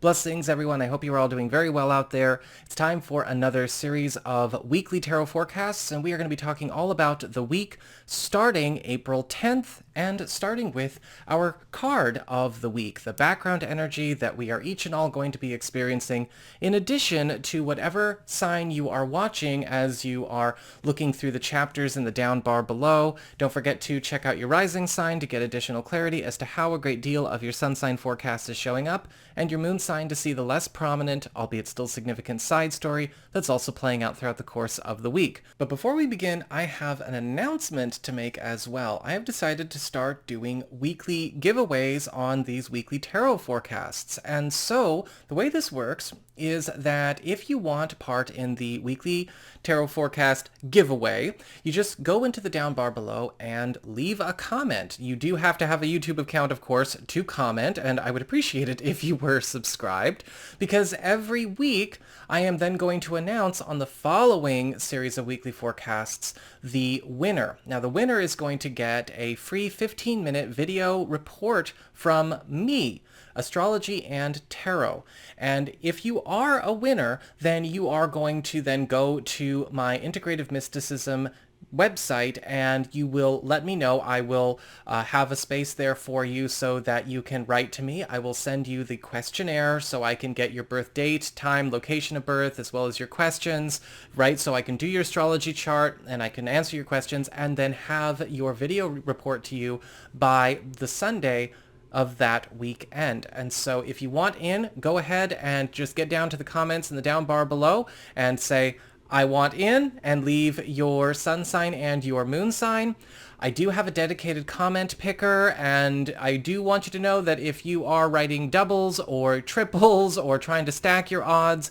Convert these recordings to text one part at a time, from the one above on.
Blessings, everyone. I hope you are all doing very well out there. It's time for another series of weekly tarot forecasts, and we are going to be talking all about the week starting April 10th and starting with our card of the week, the background energy that we are each and all going to be experiencing, in addition to whatever sign you are watching as you are looking through the chapters in the down bar below. Don't forget to check out your rising sign to get additional clarity as to how a great deal of your sun sign forecast is showing up, and your moon sign to see the less prominent, albeit still significant, side story that's also playing out throughout the course of the week. But before we begin, I have an announcement to make as well. I have decided to start doing weekly giveaways on these weekly tarot forecasts. And so the way this works is that if you want part in the weekly tarot forecast giveaway, you just go into the down bar below and leave a comment. You do have to have a YouTube account, of course, to comment, and I would appreciate it if you were subscribed, because every week I am then going to announce on the following series of weekly forecasts the winner. Now, the winner is going to get a free 15-minute video report from me, astrology and tarot. And if you are a winner, then you are going to then go to my integrative mysticism website and you will let me know. I will have a space there for you so that you can write to me. I will send you the questionnaire so I can get your birth date, time, location of birth, as well as your questions, right? So I can do your astrology chart and I can answer your questions and then have your video report to you by the Sunday of that weekend. And so if you want in, go ahead and just get down to the comments in the down bar below and say, I want in, and leave your sun sign and your moon sign. I do have a dedicated comment picker, and I do want you to know that if you are writing doubles or triples or trying to stack your odds,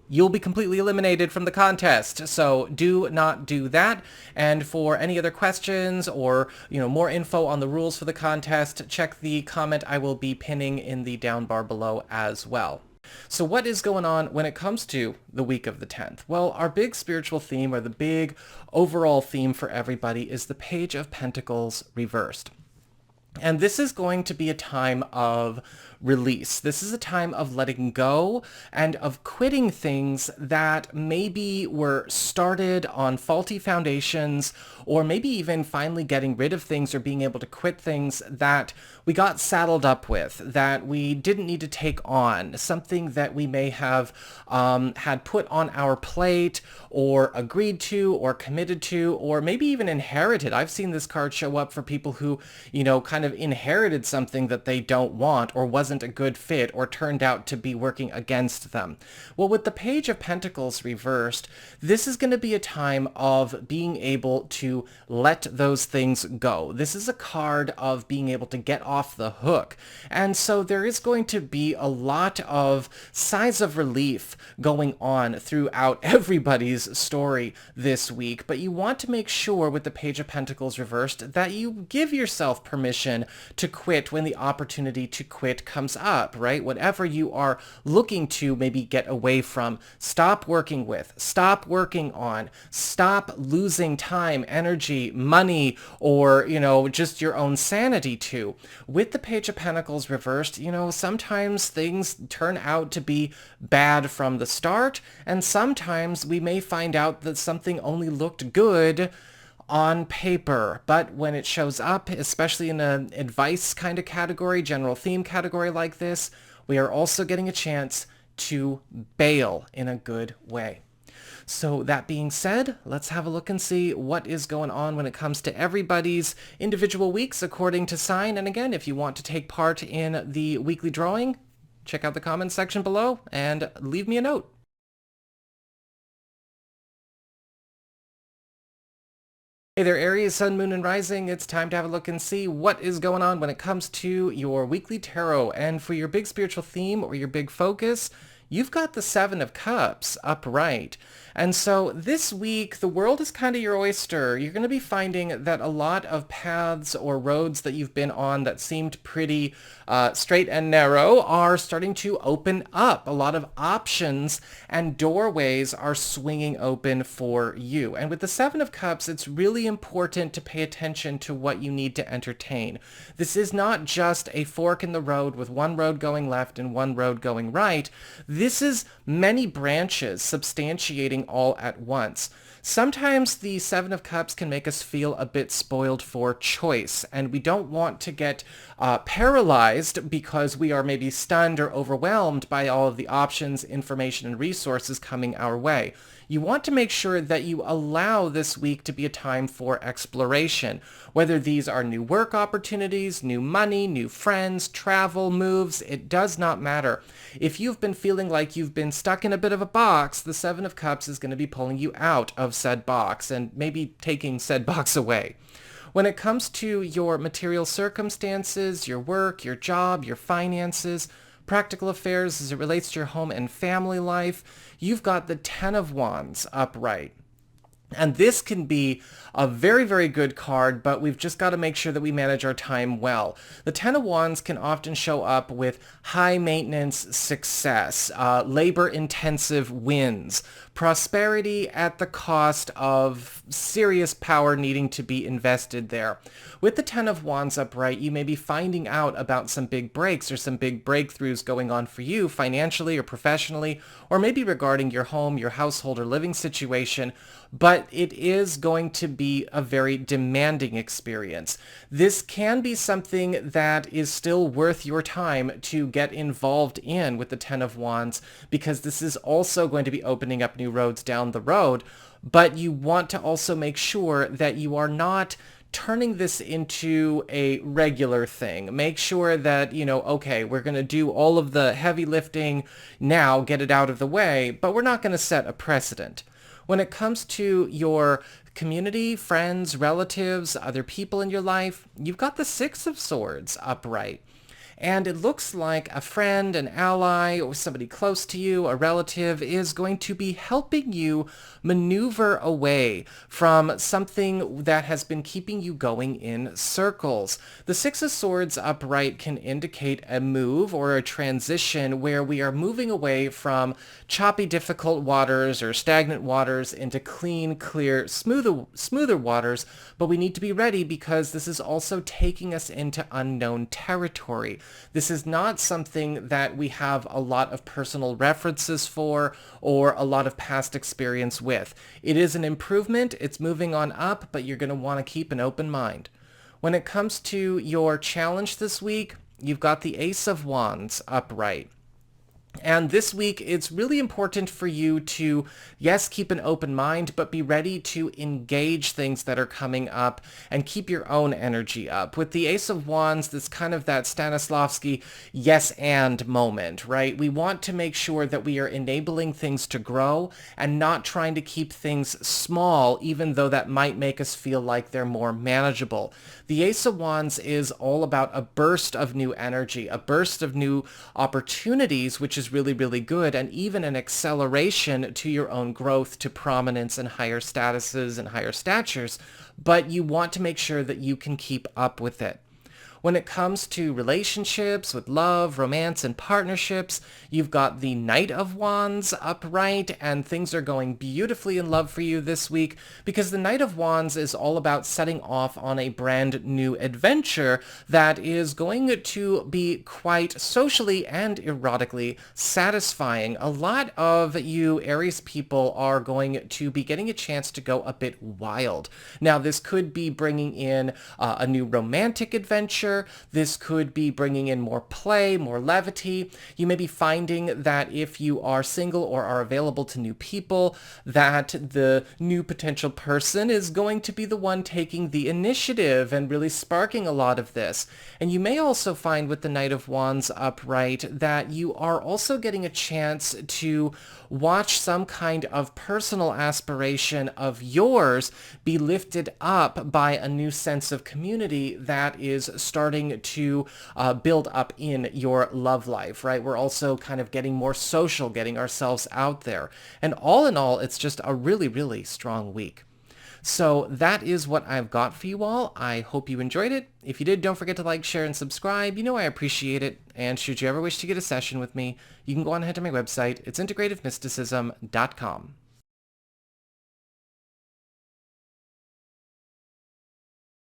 you'll be completely eliminated from the contest. So do not do that. And for any other questions or, more info on the rules for the contest, check the comment I will be pinning in the down bar below as well. So what is going on when it comes to the week of the 10th? Well, our big spiritual theme, or the big overall theme for everybody, is the Page of Pentacles reversed. And this is going to be a time of release. This is a time of letting go and of quitting things that maybe were started on faulty foundations, or maybe even finally getting rid of things or being able to quit things that we got saddled up with, that we didn't need to take on, something that we may have had put on our plate or agreed to or committed to, or maybe even inherited. I've seen this card show up for people who, kind of inherited something that they don't want or wasn't a good fit or turned out to be working against them. Well, with the Page of Pentacles reversed, this is going to be a time of being able to let those things go. This is a card of being able to get off the hook. And so there is going to be a lot of sighs of relief going on throughout everybody's story this week. But you want to make sure with the Page of Pentacles reversed that you give yourself permission to quit when the opportunity to quit comes up, right? Whatever you are looking to maybe get away from, stop working with, stop working on, stop losing time, energy, money, or, just your own sanity to. With the Page of Pentacles reversed, sometimes things turn out to be bad from the start, and sometimes we may find out that something only looked good on paper, but when it shows up, especially in an advice kind of category, general theme category like this, we are also getting a chance to bail in a good way. So that being said, let's have a look and see what is going on when it comes to everybody's individual weeks according to sign. And again, if you want to take part in the weekly drawing, check out the comments section below and leave me a note. Hey there, Aries, Sun, Moon, and Rising. It's time to have a look and see what is going on when it comes to your weekly tarot. And for your big spiritual theme or your big focus, you've got the Seven of Cups upright. And so this week, the world is kind of your oyster. You're going to be finding that a lot of paths or roads that you've been on that seemed pretty straight and narrow are starting to open up. A lot of options and doorways are swinging open for you. And with the Seven of Cups, it's really important to pay attention to what you need to entertain. This is not just a fork in the road with one road going left and one road going right. This is many branches substantiating all at once. Sometimes the Seven of Cups can make us feel a bit spoiled for choice, and we don't want to get paralyzed because we are maybe stunned or overwhelmed by all of the options, information, and resources coming our way. You want to make sure that you allow this week to be a time for exploration, whether these are new work opportunities, new money, new friends, travel, moves, it does not matter. If you've been feeling like you've been stuck in a bit of a box, the Seven of Cups is going to be pulling you out of said box and maybe taking said box away. When it comes to your material circumstances, your work, your job, your finances, practical affairs as it relates to your home and family life, you've got the Ten of Wands upright. And this can be a very, very good card, but we've just got to make sure that we manage our time well. The Ten of Wands can often show up with high maintenance success, labor-intensive wins, prosperity at the cost of serious power needing to be invested there. With the Ten of Wands upright, you may be finding out about some big breaks or some big breakthroughs going on for you financially or professionally, or maybe regarding your home, your household, or living situation, but it is going to be a very demanding experience. This can be something that is still worth your time to get involved in with the Ten of Wands, because this is also going to be opening up new roads down the road, but you want to also make sure that you are not turning this into a regular thing. Make sure that, okay, we're going to do all of the heavy lifting now, get it out of the way, but we're not going to set a precedent. When it comes to your community, friends, relatives, other people in your life, you've got the Six of Swords upright. And it looks like a friend, an ally, or somebody close to you, a relative, is going to be helping you maneuver away from something that has been keeping you going in circles. The Six of Swords upright can indicate a move or a transition where we are moving away from choppy, difficult waters or stagnant waters into clean, clear, smoother waters, but we need to be ready because this is also taking us into unknown territory. This is not something that we have a lot of personal references for or a lot of past experience with. It is an improvement, it's moving on up, but you're going to want to keep an open mind. When it comes to your challenge this week, you've got the Ace of Wands upright. And this week, it's really important for you to, yes, keep an open mind, but be ready to engage things that are coming up and keep your own energy up. With the Ace of Wands, that's kind of that Stanislavski yes and moment, right? We want to make sure that we are enabling things to grow and not trying to keep things small, even though that might make us feel like they're more manageable. The Ace of Wands is all about a burst of new energy, a burst of new opportunities, which is really, really good, and even an acceleration to your own growth, to prominence and higher statuses and higher statures, but you want to make sure that you can keep up with it. When it comes to relationships with love, romance, and partnerships, you've got the Knight of Wands upright, and things are going beautifully in love for you this week because the Knight of Wands is all about setting off on a brand new adventure that is going to be quite socially and erotically satisfying. A lot of you Aries people are going to be getting a chance to go a bit wild. Now, this could be bringing in a new romantic adventure. This could be bringing in more play, more levity. You may be finding that if you are single or are available to new people, that the new potential person is going to be the one taking the initiative and really sparking a lot of this. And you may also find with the Knight of Wands upright that you are also getting a chance to watch some kind of personal aspiration of yours be lifted up by a new sense of community that is starting starting to build up in your love life, right? We're also kind of getting more social, getting ourselves out there. And all in all, it's just a really, really strong week. So that is what I've got for you all. I hope you enjoyed it. If you did, don't forget to like, share, and subscribe. You know I appreciate it. And should you ever wish to get a session with me, you can go on ahead to my website. It's integrativemysticism.com.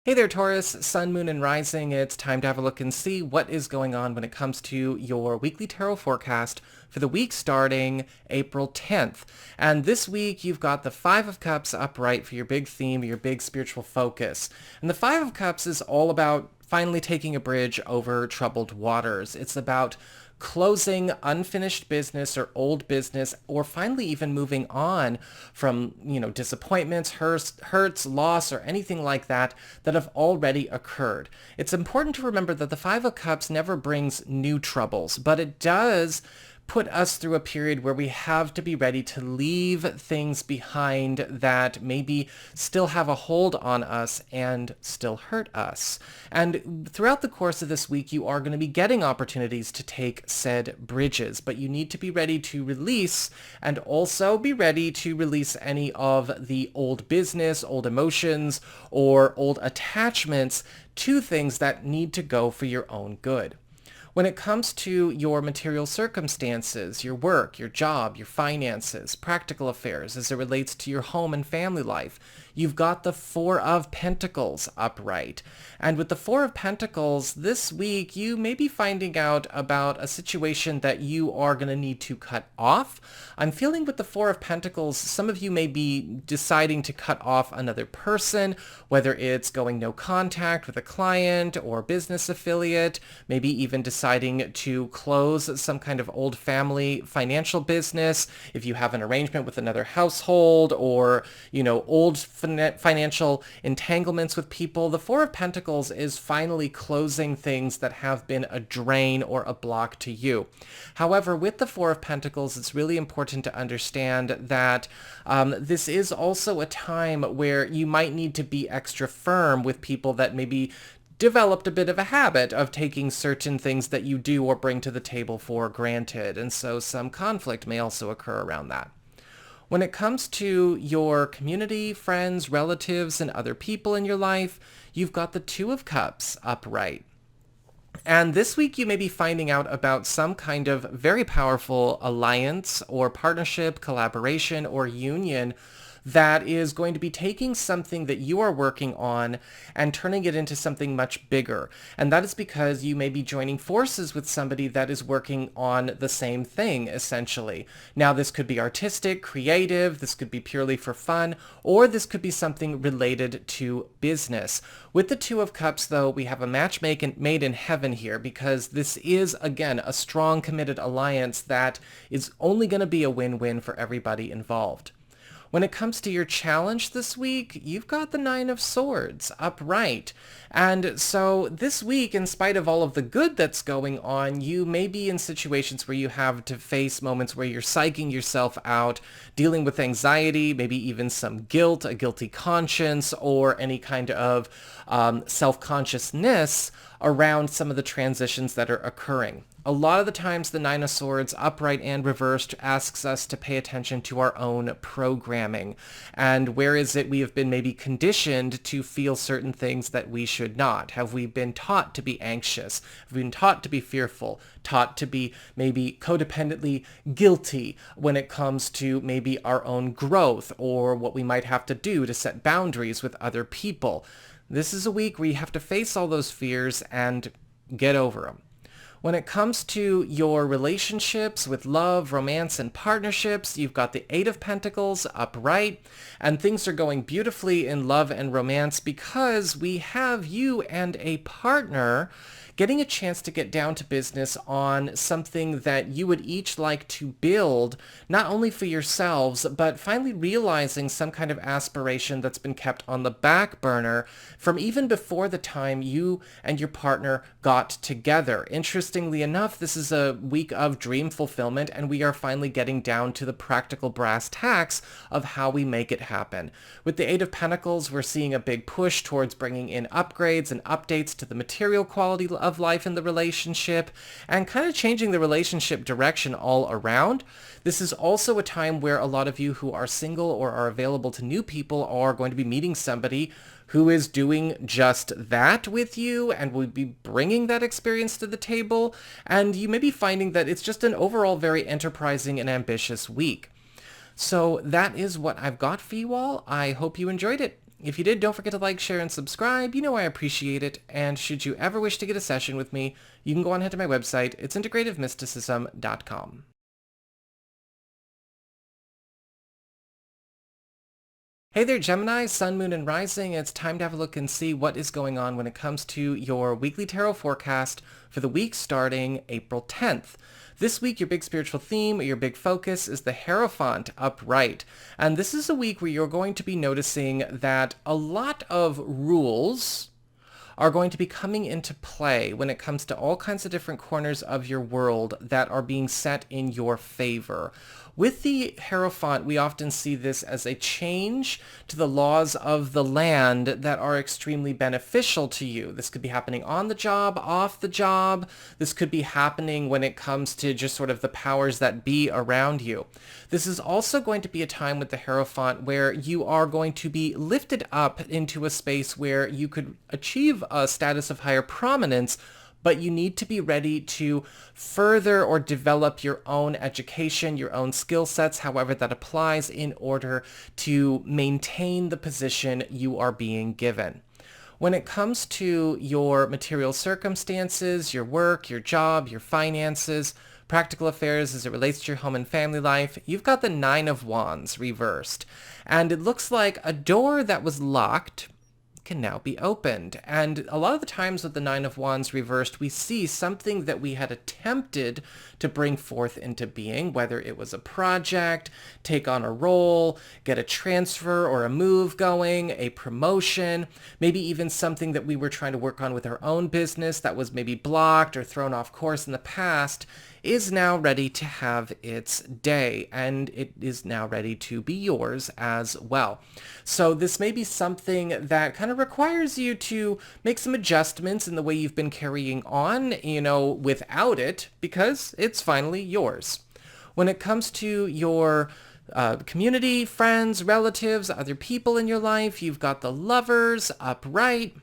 Hey there, Taurus, Sun, Moon, and Rising. It's time to have a look and see what is going on when it comes to your weekly tarot forecast for the week starting April 10th. And this week, you've got the Five of Cups upright for your big theme, your big spiritual focus. And the Five of Cups is all about finally taking a bridge over troubled waters. It's about closing unfinished business or old business, or finally even moving on from, disappointments, hurts, loss, or anything like that have already occurred. It's important to remember that the Five of Cups never brings new troubles, but it does put us through a period where we have to be ready to leave things behind that maybe still have a hold on us and still hurt us. And throughout the course of this week, you are going to be getting opportunities to take said bridges, but you need to be ready to release and also be ready to release any of the old business, old emotions, or old attachments to things that need to go for your own good. When it comes to your material circumstances, your work, your job, your finances, practical affairs as it relates to your home and family life, you've got the Four of Pentacles upright. And with the Four of Pentacles, this week you may be finding out about a situation that you are going to need to cut off. I'm feeling with the Four of Pentacles, some of you may be deciding to cut off another person, whether it's going no contact with a client or business affiliate, maybe even deciding to close some kind of old family financial business, if you have an arrangement with another household, or, old financial entanglements with people. The Four of Pentacles is finally closing things that have been a drain or a block to you. However, with the Four of Pentacles, it's really important to understand that this is also a time where you might need to be extra firm with people that maybe developed a bit of a habit of taking certain things that you do or bring to the table for granted, and so some conflict may also occur around that. When it comes to your community, friends, relatives, and other people in your life, you've got the Two of Cups upright. And this week you may be finding out about some kind of very powerful alliance or partnership, collaboration, or union that is going to be taking something that you are working on and turning it into something much bigger. And that is because you may be joining forces with somebody that is working on the same thing, essentially. Now, this could be artistic, creative, this could be purely for fun, or this could be something related to business. With the Two of Cups, though, we have a match made in heaven here, because this is, again, a strong, committed alliance that is only going to be a win-win for everybody involved. When it comes to your challenge this week, you've got the Nine of Swords upright. And so this week, in spite of all of the good that's going on, you may be in situations where you have to face moments where you're psyching yourself out, dealing with anxiety, maybe even some guilt, a guilty conscience, or any kind of self-consciousness around some of the transitions that are occurring. A lot of the times the Nine of Swords, upright and reversed, asks us to pay attention to our own programming. And where is it we have been maybe conditioned to feel certain things that we should not? Have we been taught to be anxious? Have we been taught to be fearful? Taught to be maybe codependently guilty when it comes to maybe our own growth or what we might have to do to set boundaries with other people? This is a week where you have to face all those fears and get over them. When it comes to your relationships with love, romance, and partnerships, you've got the Eight of Pentacles upright, and things are going beautifully in love and romance because we have you and a partner getting a chance to get down to business on something that you would each like to build, not only for yourselves, but finally realizing some kind of aspiration that's been kept on the back burner from even before the time you and your partner got together. Interestingly interestingly enough, this is a week of dream fulfillment, and we are finally getting down to the practical brass tacks of how we make it happen. With the Eight of Pentacles, we're seeing a big push towards bringing in upgrades and updates to the material quality of life in the relationship, and kind of changing the relationship direction all around. This is also a time where a lot of you who are single or are available to new people are going to be meeting somebody who is doing just that with you and will be bringing that experience to the table, and you may be finding that it's just an overall very enterprising and ambitious week. So that is what I've got for you all. I hope you enjoyed it. If you did, don't forget to like, share, and subscribe. You know I appreciate it, and should you ever wish to get a session with me, you can go on ahead to my website. It's integrativemysticism.com. Hey there, Gemini, Sun, Moon, and Rising. It's time to have a look and see what is going on when it comes to your weekly tarot forecast for the week starting April 10th. This week, your big spiritual theme, or your big focus, is the Hierophant upright. And this is a week where you're going to be noticing that a lot of rules are going to be coming into play when it comes to all kinds of different corners of your world that are being set in your favor. With the Hierophant, we often see this as a change to the laws of the land that are extremely beneficial to you. This could be happening on the job, off the job. This could be happening when it comes to just sort of the powers that be around you. This is also going to be a time with the Hierophant where you are going to be lifted up into a space where you could achieve a status of higher prominence, but you need to be ready to further or develop your own education, your own skill sets, however that applies, in order to maintain the position you are being given. When it comes to your material circumstances, your work, your job, your finances, practical affairs as it relates to your home and family life, you've got the Nine of Wands reversed. And it looks like a door that was locked can now be opened. And a lot of the times with the Nine of Wands reversed, we see something that we had attempted to bring forth into being, whether it was a project, take on a role, get a transfer or a move going, a promotion, maybe even something that we were trying to work on with our own business that was maybe blocked or thrown off course in the past, is now ready to have its day, and it is now ready to be yours as well. So this may be something that kind of requires you to make some adjustments in the way you've been carrying on, without it, because it's finally yours. When it comes to your community, friends, relatives, other people in your life, you've got the Lovers upright.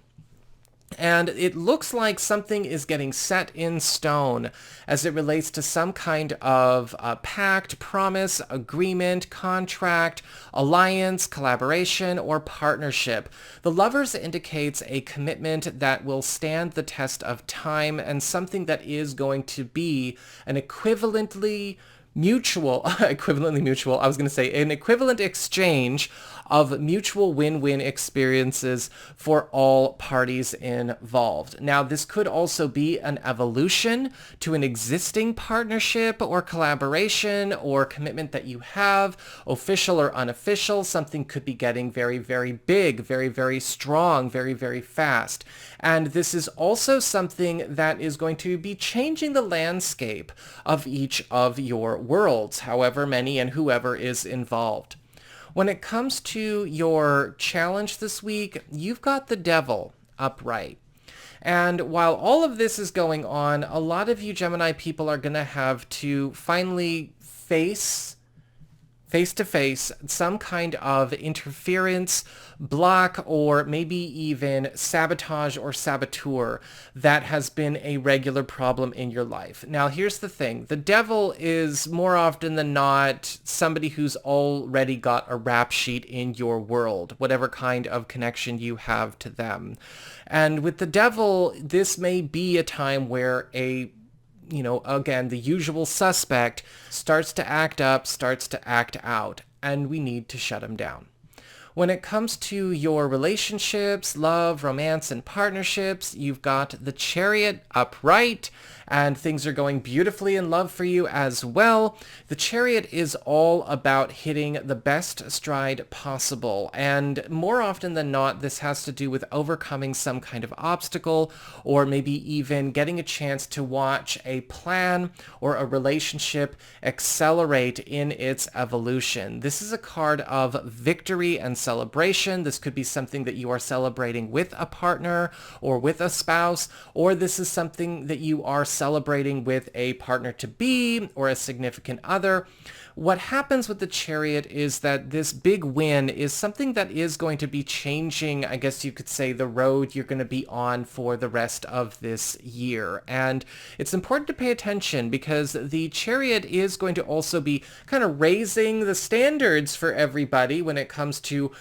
And it looks like something is getting set in stone as it relates to some kind of pact, promise, agreement, contract, alliance, collaboration, or partnership. The Lovers indicates a commitment that will stand the test of time and something that is going to be an equivalently mutual, I was going to say an equivalent exchange of mutual win-win experiences for all parties involved. Now, this could also be an evolution to an existing partnership or collaboration or commitment that you have, official or unofficial. Something could be getting very, very big, very, very strong, very, very fast. And this is also something that is going to be changing the landscape of each of your worlds, however many and whoever is involved. When it comes to your challenge this week, you've got the Devil upright. And while all of this is going on, a lot of you Gemini people are going to have to finally face to face some kind of interference, block, or maybe even sabotage or saboteur that has been a regular problem in your life. Now, here's the thing. The Devil is more often than not somebody who's already got a rap sheet in your world, whatever kind of connection you have to them. And with the Devil, this may be a time where again, the usual suspect starts to act up, starts to act out, and we need to shut him down. When it comes to your relationships, love, romance, and partnerships, you've got the Chariot upright, and things are going beautifully in love for you as well. The Chariot is all about hitting the best stride possible, and more often than not, this has to do with overcoming some kind of obstacle, or maybe even getting a chance to watch a plan or a relationship accelerate in its evolution. This is a card of victory and celebration. This could be something that you are celebrating with a partner or with a spouse, or this is something that you are celebrating with a partner-to-be or a significant other. What happens with the Chariot is that this big win is something that is going to be changing, I guess you could say, the road you're going to be on for the rest of this year. And it's important to pay attention because the Chariot is going to also be kind of raising the standards for everybody when it comes to,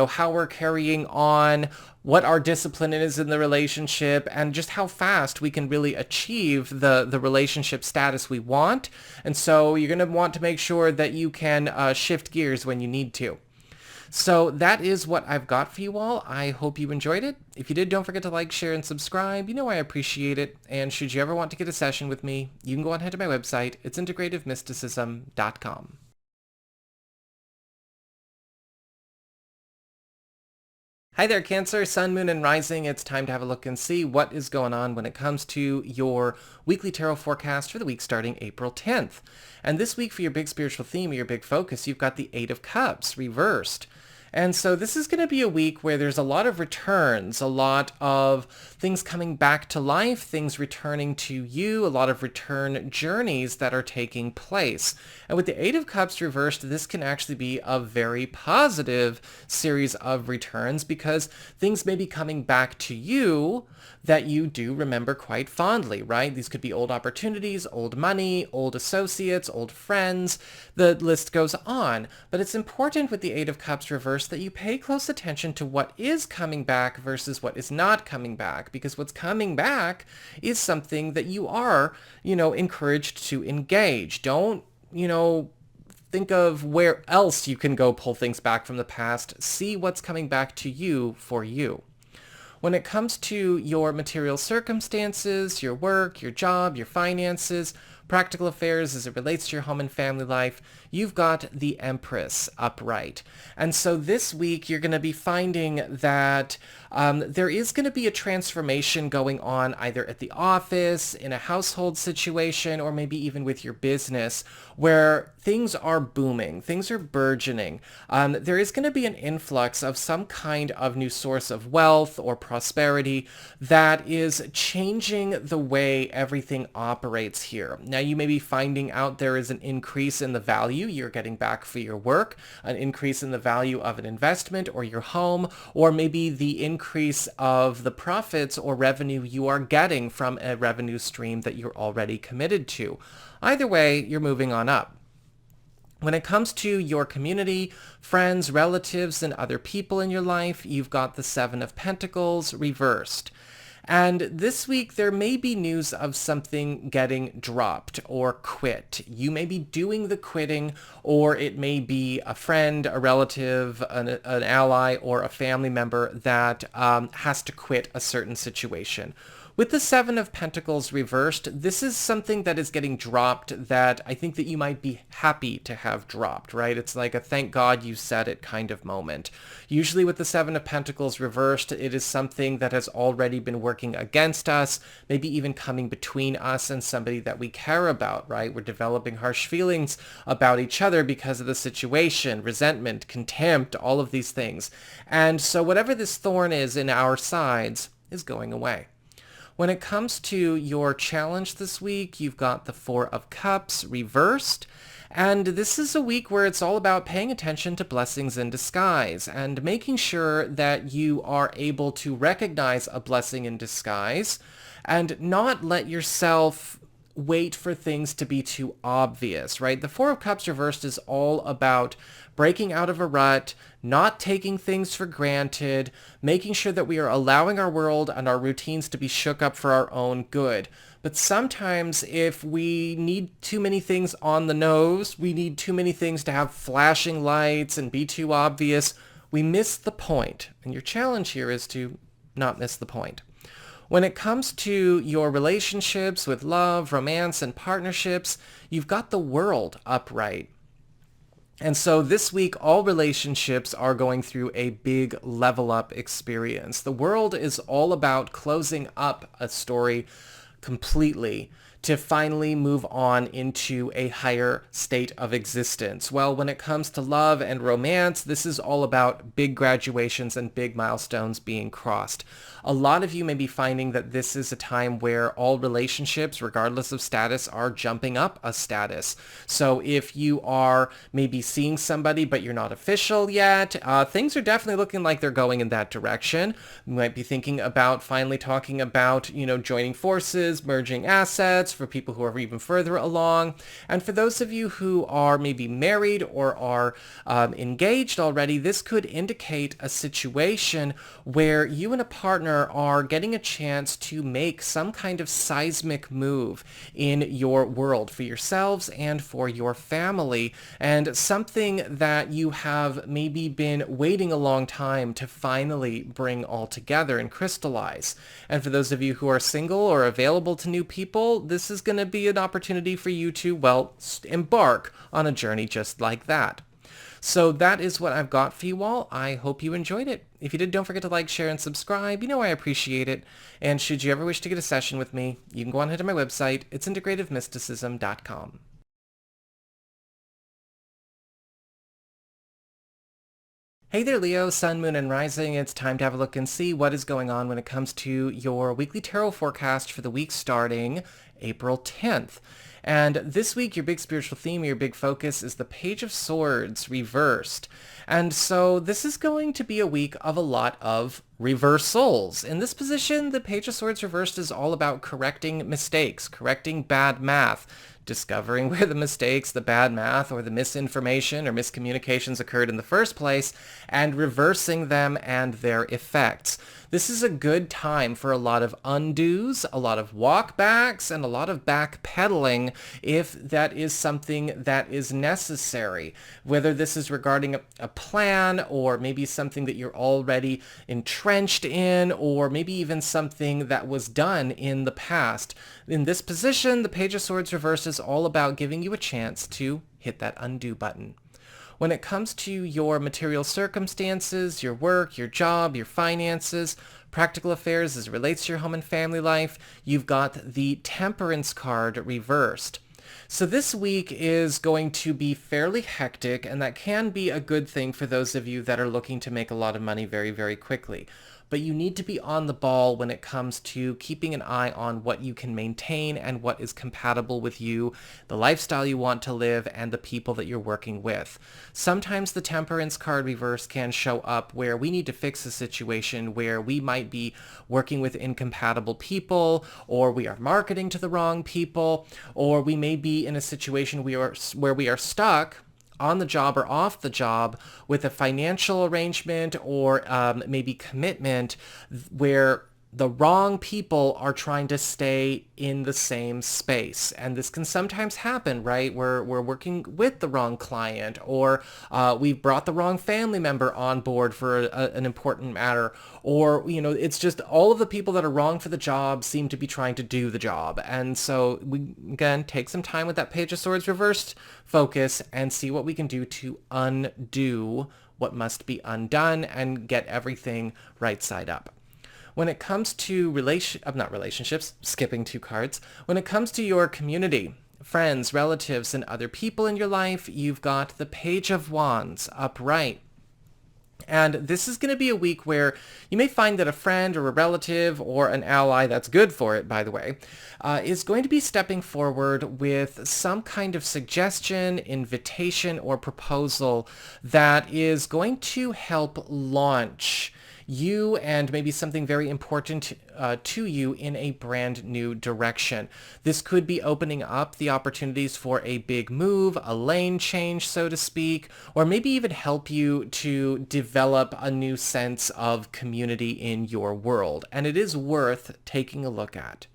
how we're carrying on, what our discipline is in the relationship, and just how fast we can really achieve the relationship status we want. And so you're going to want to make sure that you can shift gears when you need to. So that is what I've got for you all. I hope you enjoyed it. If you did, don't forget to like, share, and subscribe. I appreciate it. And should you ever want to get a session with me, you can go ahead to my website. It's integrativemysticism.com. Hi there, Cancer, Sun, Moon, and Rising. It's time to have a look and see what is going on when it comes to your weekly tarot forecast for the week starting April 10th. And this week for your big spiritual theme or your big focus, you've got the Eight of Cups reversed. And so this is going to be a week where there's a lot of returns, a lot of things coming back to life, things returning to you, a lot of return journeys that are taking place. And with the Eight of Cups reversed, this can actually be a very positive series of returns because things may be coming back to you that you do remember quite fondly, right? These could be old opportunities, old money, old associates, old friends. The list goes on. But it's important with the Eight of Cups reversed that you pay close attention to what is coming back versus what is not coming back, because what's coming back is something that you are, encouraged to engage. Don't, think of where else you can go pull things back from the past. See what's coming back to you for you. When it comes to your material circumstances, your work, your job, your finances, practical affairs as it relates to your home and family life, you've got the Empress upright. And so this week you're going to be finding that there is going to be a transformation going on either at the office, in a household situation, or maybe even with your business where things are booming, things are burgeoning. There is going to be an influx of some kind of new source of wealth or prosperity that is changing the way everything operates here. Now you may be finding out there is an increase in the value you're getting back for your work, an increase in the value of an investment or your home, or maybe the increase of the profits or revenue you are getting from a revenue stream that you're already committed to. Either way, you're moving on up. When it comes to your community, friends, relatives, and other people in your life, you've got the Seven of Pentacles reversed. And this week, there may be news of something getting dropped or quit. You may be doing the quitting, or it may be a friend, a relative, an ally, or a family member that has to quit a certain situation. With the Seven of Pentacles reversed, this is something that is getting dropped that I think that you might be happy to have dropped, right? It's like a thank God you said it kind of moment. Usually with the Seven of Pentacles reversed, it is something that has already been working against us, maybe even coming between us and somebody that we care about, right? We're developing harsh feelings about each other because of the situation, resentment, contempt, all of these things. And so whatever this thorn is in our sides is going away. When it comes to your challenge this week, you've got the Four of Cups reversed. And this is a week where it's all about paying attention to blessings in disguise and making sure that you are able to recognize a blessing in disguise and not let yourself wait for things to be too obvious, right? The Four of Cups reversed is all about breaking out of a rut, not taking things for granted, making sure that we are allowing our world and our routines to be shook up for our own good. But sometimes if we need too many things on the nose, we need too many things to have flashing lights and be too obvious, we miss the point. And your challenge here is to not miss the point. When it comes to your relationships with love, romance, and partnerships, you've got the World upright. And so this week, all relationships are going through a big level up experience. The World is all about closing up a story completely to finally move on into a higher state of existence. Well, when it comes to love and romance, this is all about big graduations and big milestones being crossed. A lot of you may be finding that this is a time where all relationships, regardless of status, are jumping up a status. So if you are maybe seeing somebody but you're not official yet, things are definitely looking like they're going in that direction. You might be thinking about finally talking about, joining forces, merging assets, for people who are even further along. And for those of you who are maybe married or are engaged already, this could indicate a situation where you and a partner are getting a chance to make some kind of seismic move in your world for yourselves and for your family, and something that you have maybe been waiting a long time to finally bring all together and crystallize. And for those of you who are single or available to new people, this is going to be an opportunity for you to, embark on a journey just like that. So that is what I've got for you all. I hope you enjoyed it. If you did, don't forget to like, share, and subscribe. I appreciate it. And should you ever wish to get a session with me, you can go on ahead to my website. It's integrativemysticism.com. Hey there, Leo, Sun, Moon, and Rising. It's time to have a look and see what is going on when it comes to your weekly tarot forecast for the week starting April 10th. And this week, your big spiritual theme, your big focus is the Page of Swords reversed. And so this is going to be a week of a lot of reversals. In this position, the Page of Swords reversed is all about correcting mistakes, correcting bad math, discovering where the mistakes, the bad math, or the misinformation or miscommunications occurred in the first place, and reversing them and their effects. This is a good time for a lot of undos, a lot of walkbacks, and a lot of backpedaling if that is something that is necessary. Whether this is regarding a plan, or maybe something that you're already entrenched in, or maybe even something that was done in the past. In this position, the Page of Swords reversed is all about giving you a chance to hit that undo button. When it comes to your material circumstances, your work, your job, your finances, practical affairs as it relates to your home and family life, you've got the Temperance card reversed. So this week is going to be fairly hectic, and that can be a good thing for those of you that are looking to make a lot of money very, very quickly. But you need to be on the ball when it comes to keeping an eye on what you can maintain and what is compatible with you, the lifestyle you want to live, and the people that you're working with. Sometimes the Temperance card reverse can show up where we need to fix a situation where we might be working with incompatible people, or we are marketing to the wrong people, or we may be in a situation where we are stuck on the job or off the job with a financial arrangement or maybe commitment where the wrong people are trying to stay in the same space. And this can sometimes happen, right? We're working with the wrong client, or we've brought the wrong family member on board for an important matter, or, it's just all of the people that are wrong for the job seem to be trying to do the job. And so we, again, take some time with that Page of Swords reversed focus and see what we can do to undo what must be undone and get everything right side up. When it comes to relationships, skipping two cards, when it comes to your community, friends, relatives, and other people in your life, you've got the Page of Wands upright. And this is going to be a week where you may find that a friend or a relative or an ally, that's good for it, by the way, is going to be stepping forward with some kind of suggestion, invitation, or proposal that is going to help launch you and maybe something very important to you in a brand new direction. This could be opening up the opportunities for a big move, a lane change, so to speak, or maybe even help you to develop a new sense of community in your world. And it is worth taking a look at.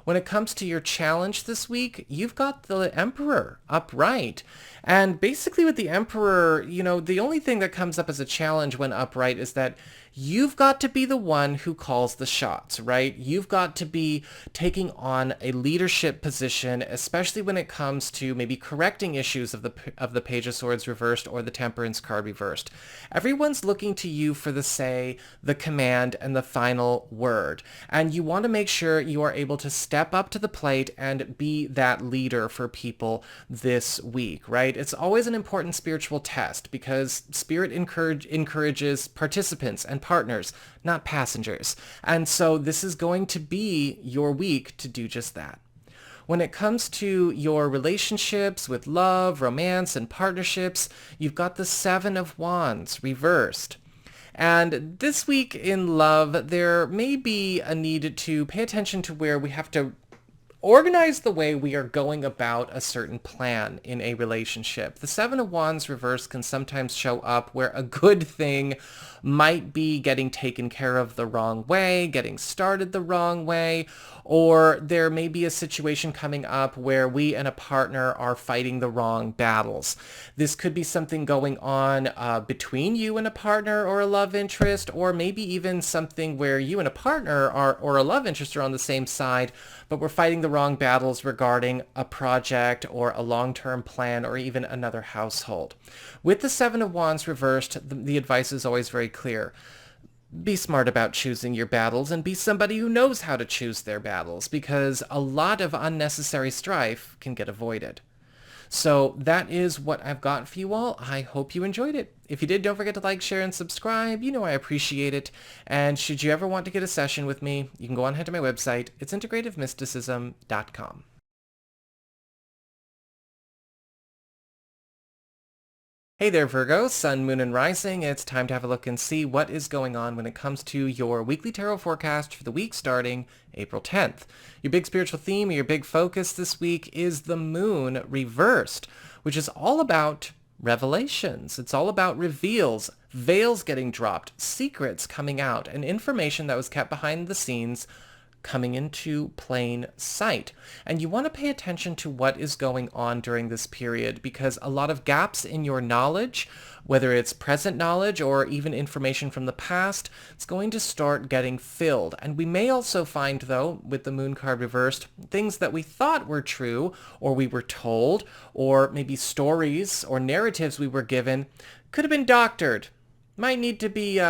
When it comes to your challenge this week, you've got the Emperor upright. And basically with the Emperor, the only thing that comes up as a challenge when upright is that you've got to be the one who calls the shots, right? You've got to be taking on a leadership position, especially when it comes to maybe correcting issues of the Page of Swords reversed or the Temperance card reversed. Everyone's looking to you for the say, the command, and the final word. And you want to make sure you are able to step up to the plate and be that leader for people this week, right? It's always an important spiritual test because Spirit encourages participants and partners, not passengers. And so this is going to be your week to do just that. When it comes to your relationships with love, romance, and partnerships, you've got the Seven of Wands reversed. And this week in love, there may be a need to pay attention to where we have to organize the way we are going about a certain plan in a relationship. The Seven of Wands reverse can sometimes show up where a good thing might be getting taken care of the wrong way, getting started the wrong way, or there may be a situation coming up where we and a partner are fighting the wrong battles. This could be something going on between you and a partner or a love interest, or maybe even something where you and a partner or a love interest are on the same side, but we're fighting the wrong battles regarding a project or a long-term plan or even another household. With the Seven of Wands reversed, the advice is always very clear. Be smart about choosing your battles and be somebody who knows how to choose their battles because a lot of unnecessary strife can get avoided. So that is what I've got for you all. I hope you enjoyed it. If you did, don't forget to like, share, and subscribe. You know I appreciate it. And should you ever want to get a session with me, you can go on ahead to my website. It's integrativemysticism.com. Hey there, Virgo, Sun, Moon, and Rising. It's time to have a look and see what is going on when it comes to your weekly tarot forecast for the week starting April 10th. Your big spiritual theme or your big focus this week is the Moon reversed, which is all about revelations. It's all about reveals, veils getting dropped, secrets coming out, and information that was kept behind the scenes coming into plain sight. And you want to pay attention to what is going on during this period because a lot of gaps in your knowledge, whether it's present knowledge or even information from the past, it's going to start getting filled. And we may also find, though, with the Moon card reversed, things that we thought were true or we were told or maybe stories or narratives we were given could have been doctored, might need to be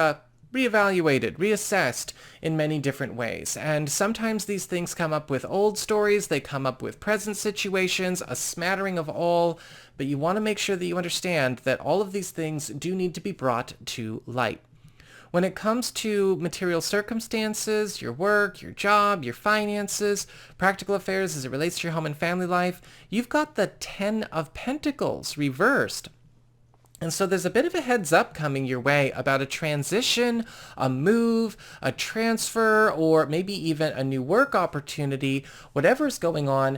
reevaluated, reassessed in many different ways. And sometimes these things come up with old stories, they come up with present situations, a smattering of all, but you want to make sure that you understand that all of these things do need to be brought to light. When it comes to material circumstances, your work, your job, your finances, practical affairs as it relates to your home and family life, you've got the Ten of Pentacles reversed. And so there's a bit of a heads up coming your way about a transition, a move, a transfer, or maybe even a new work opportunity, whatever's going on,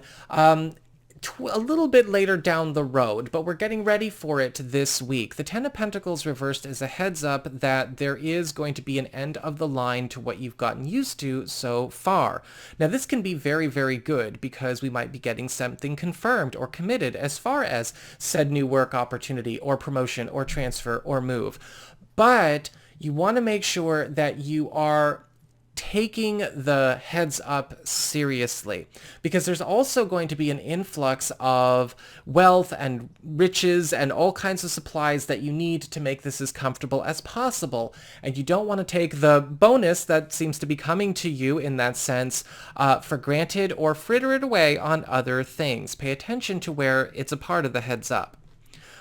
a little bit later down the road, but we're getting ready for it this week. The Ten of Pentacles reversed is a heads up that there is going to be an end of the line to what you've gotten used to so far. Now, this can be very, very good because we might be getting something confirmed or committed as far as said new work opportunity or promotion or transfer or move. But you want to make sure that you are taking the heads up seriously because there's also going to be an influx of wealth and riches and all kinds of supplies that you need to make this as comfortable as possible. And you don't want to take the bonus that seems to be coming to you in that sense for granted or fritter it away on other things. Pay attention to where it's a part of the heads up.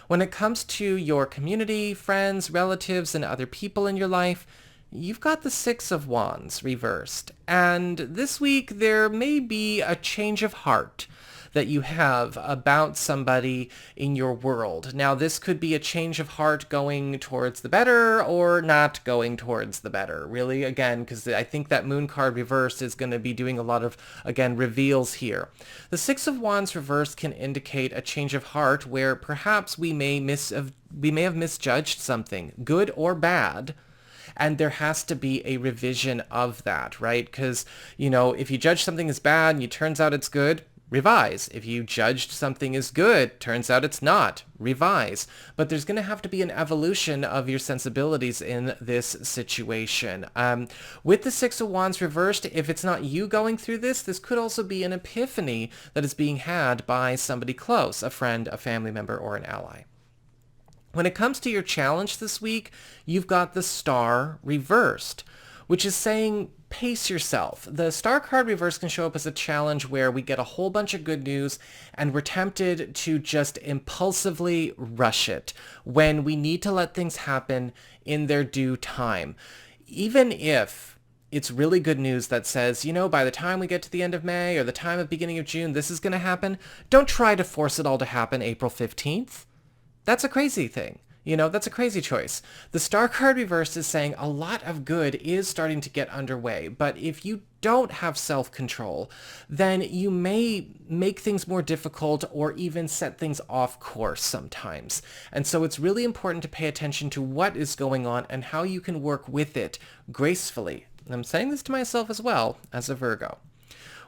When it comes to your community, friends, relatives, and other people in your life, you've got the Six of Wands reversed, and this week there may be a change of heart that you have about somebody in your world. Now, this could be a change of heart going towards the better or not going towards the better, really, again, because I think that Moon card reversed is going to be doing a lot of, again, reveals here. The Six of Wands reversed can indicate a change of heart where perhaps we may have misjudged something, good or bad, and there has to be a revision of that, right? Because, if you judge something as bad and it turns out it's good, revise. If you judged something as good, turns out it's not, revise. But there's going to have to be an evolution of your sensibilities in this situation. With the Six of Wands reversed, if it's not you going through this could also be an epiphany that is being had by somebody close, a friend, a family member, or an ally. When it comes to your challenge this week, you've got the Star reversed, which is saying pace yourself. The Star card reverse can show up as a challenge where we get a whole bunch of good news and we're tempted to just impulsively rush it when we need to let things happen in their due time. Even if it's really good news that says, by the time we get to the end of May or the time of beginning of June, this is going to happen, don't try to force it all to happen April 15th. That's a crazy thing. That's a crazy choice. The Star card reversed is saying a lot of good is starting to get underway, but if you don't have self-control, then you may make things more difficult or even set things off course sometimes. And so it's really important to pay attention to what is going on and how you can work with it gracefully. And I'm saying this to myself as well as a Virgo.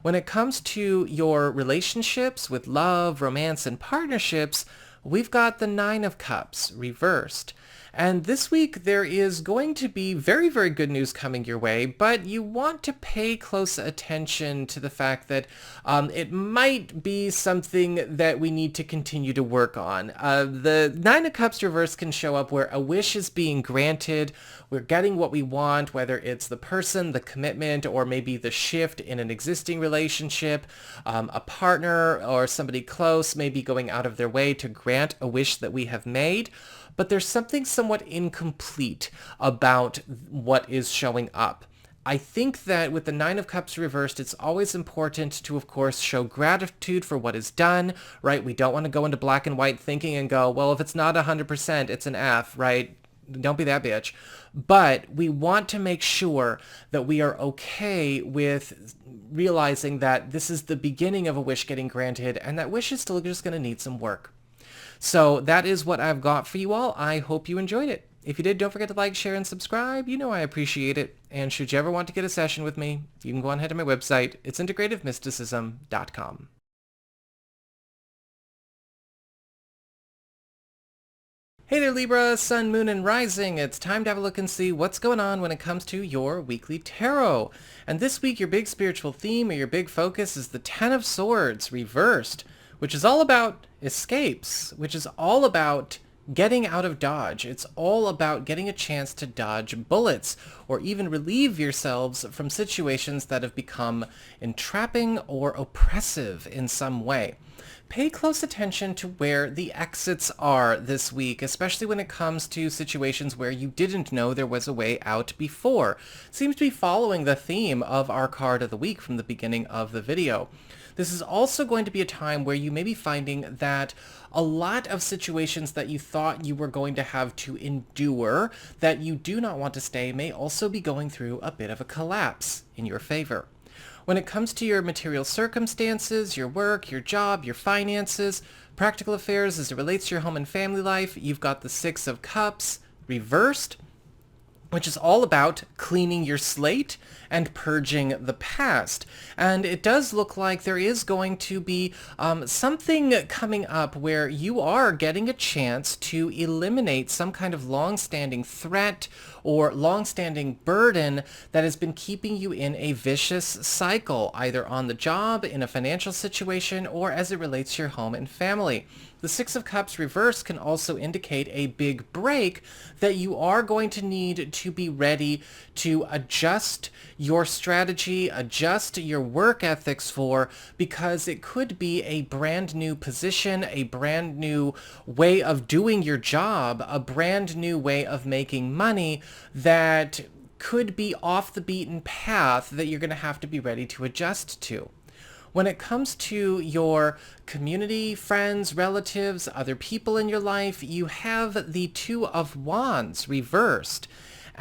When it comes to your relationships with love, romance, and partnerships, we've got the Nine of Cups reversed. And this week there is going to be very, very good news coming your way, but you want to pay close attention to the fact that it might be something that we need to continue to work on. The Nine of Cups reversed can show up where a wish is being granted, we're getting what we want, whether it's the person, the commitment, or maybe the shift in an existing relationship, a partner or somebody close may be going out of their way to grant a wish that we have made. But there's something somewhat incomplete about what is showing up. I think that with the Nine of Cups reversed, it's always important to, of course, show gratitude for what is done, right? We don't want to go into black and white thinking and go, well, if it's not 100%, it's an F, right? Don't be that bitch. But we want to make sure that we are okay with realizing that this is the beginning of a wish getting granted, and that wish is still just going to need some work. So that is what I've got for you all. I hope you enjoyed it. If you did, don't forget to like, share, and subscribe. I appreciate it. And should you ever want to get a session with me, you can go on ahead to my website. It's integrativemysticism.com. Hey there, Libra, Sun, Moon, and Rising. It's time to have a look and see what's going on when it comes to your weekly tarot. And this week, your big spiritual theme or your big focus is the Ten of Swords reversed, which is all about escapes, which is all about getting out of dodge. It's all about getting a chance to dodge bullets or even relieve yourselves from situations that have become entrapping or oppressive in some way. Pay close attention to where the exits are this week, especially when it comes to situations where you didn't know there was a way out before. Seems to be following the theme of our card of the week from the beginning of the video. This is also going to be a time where you may be finding that a lot of situations that you thought you were going to have to endure, that you do not want to stay, may also be going through a bit of a collapse in your favor. When it comes to your material circumstances, your work, your job, your finances, practical affairs as it relates to your home and family life, you've got the Six of Cups reversed, which is all about cleaning your slate and purging the past. And it does look like there is going to be something coming up where you are getting a chance to eliminate some kind of long-standing threat or long-standing burden that has been keeping you in a vicious cycle, either on the job, in a financial situation, or as it relates to your home and family. The Six of Cups reverse can also indicate a big break that you are going to need to be ready to adjust your strategy, adjust your work ethics for, because it could be a brand new position, a brand new way of doing your job, a brand new way of making money that could be off the beaten path that you're going to have to be ready to adjust to. When it comes to your community, friends, relatives, other people in your life, you have the Two of Wands reversed.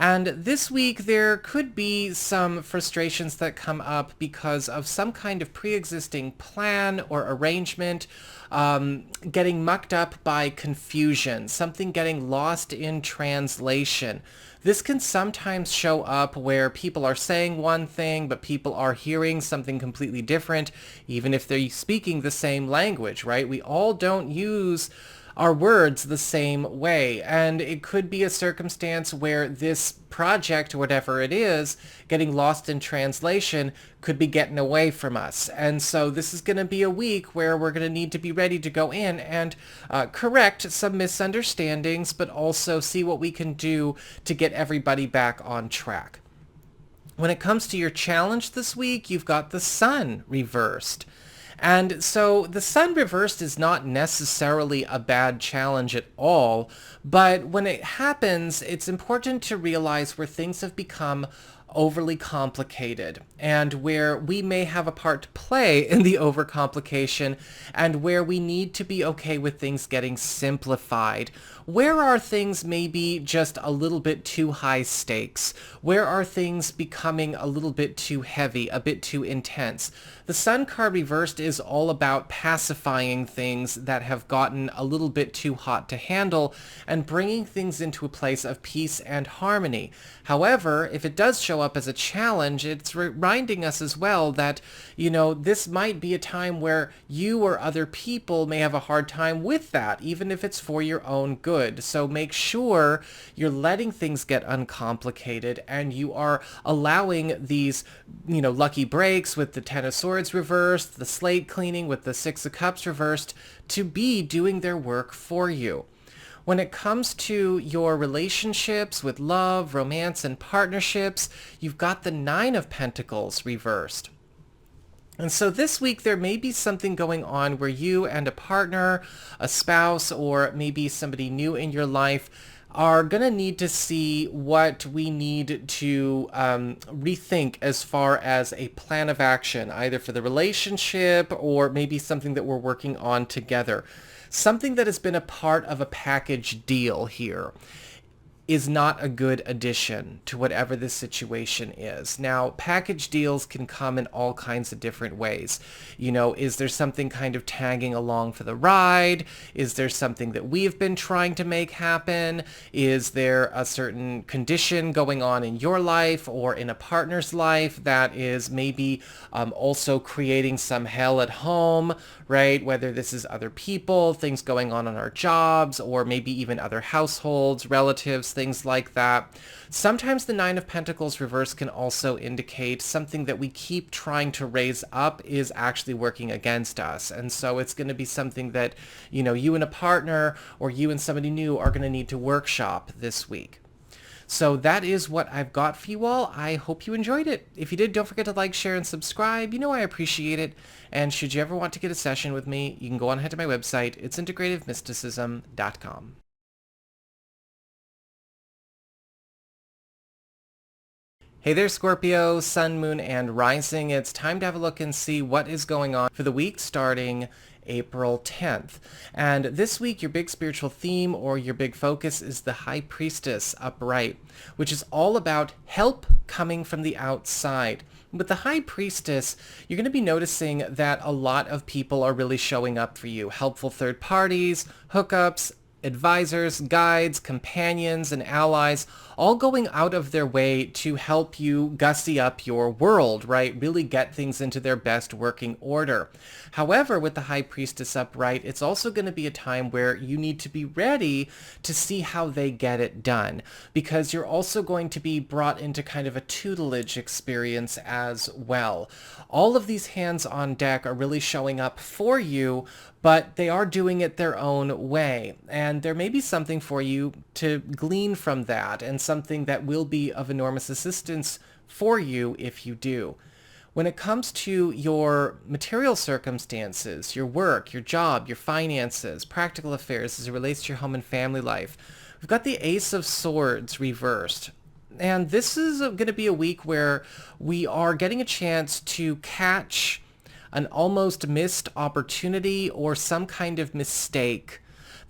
And this week, there could be some frustrations that come up because of some kind of pre-existing plan or arrangement getting mucked up by confusion, something getting lost in translation. This can sometimes show up where people are saying one thing, but people are hearing something completely different, even if they're speaking the same language, right? We all don't use our words the same way. And it could be a circumstance where this project, whatever it is, getting lost in translation could be getting away from us. And so this is going to be a week where we're going to need to be ready to go in and correct some misunderstandings, but also see what we can do to get everybody back on track. When it comes to your challenge this week, you've got the sun reversed. And so the sun reversed is not necessarily a bad challenge at all, but when it happens, it's important to realize where things have become overly complicated and where we may have a part to play in the overcomplication and where we need to be okay with things getting simplified. Where are things maybe just a little bit too high stakes? Where are things becoming a little bit too heavy, a bit too intense? The Sun card reversed is all about pacifying things that have gotten a little bit too hot to handle and bringing things into a place of peace and harmony. However, if it does show up as a challenge, it's reminding us as well that, this might be a time where you or other people may have a hard time with that, even if it's for your own good. So make sure you're letting things get uncomplicated and you are allowing these, lucky breaks with the Ten of Swords reversed, the slate cleaning with the Six of Cups reversed, to be doing their work for you. When it comes to your relationships with love, romance, and partnerships, you've got the Nine of Pentacles reversed. And so this week there may be something going on where you and a partner, a spouse, or maybe somebody new in your life are going to need to see what we need to rethink as far as a plan of action, either for the relationship or maybe something that we're working on together. Something that has been a part of a package deal here is not a good addition to whatever this situation is. Now, package deals can come in all kinds of different ways. Is there something kind of tagging along for the ride? Is there something that we've been trying to make happen? Is there a certain condition going on in your life or in a partner's life that is maybe also creating some hell at home, right? Whether this is other people, things going on our jobs, or maybe even other households, relatives, things like that. Sometimes the Nine of Pentacles reverse can also indicate something that we keep trying to raise up is actually working against us. And so it's going to be something that, you and a partner or you and somebody new are going to need to workshop this week. So that is what I've got for you all. I hope you enjoyed it. If you did, don't forget to like, share, and subscribe. I appreciate it. And should you ever want to get a session with me, you can go on ahead to my website. It's integrativemysticism.com. Hey there, Scorpio, Sun, Moon, and Rising. It's time to have a look and see what is going on for the week starting April 10th. And this week, your big spiritual theme or your big focus is the High Priestess upright, which is all about help coming from the outside. With the High Priestess, you're going to be noticing that a lot of people are really showing up for you. Helpful third parties, hookups, advisors, guides, companions, and allies, all going out of their way to help you gussy up your world, right? Really get things into their best working order. However, with the High Priestess upright, it's also going to be a time where you need to be ready to see how they get it done, because you're also going to be brought into kind of a tutelage experience as well. All of these hands on deck are really showing up for you, but they are doing it their own way. And there may be something for you to glean from that, and something that will be of enormous assistance for you if you do. When it comes to your material circumstances, your work, your job, your finances, practical affairs as it relates to your home and family life, we've got the Ace of Swords reversed. And this is going to be a week where we are getting a chance to catch an almost missed opportunity or some kind of mistake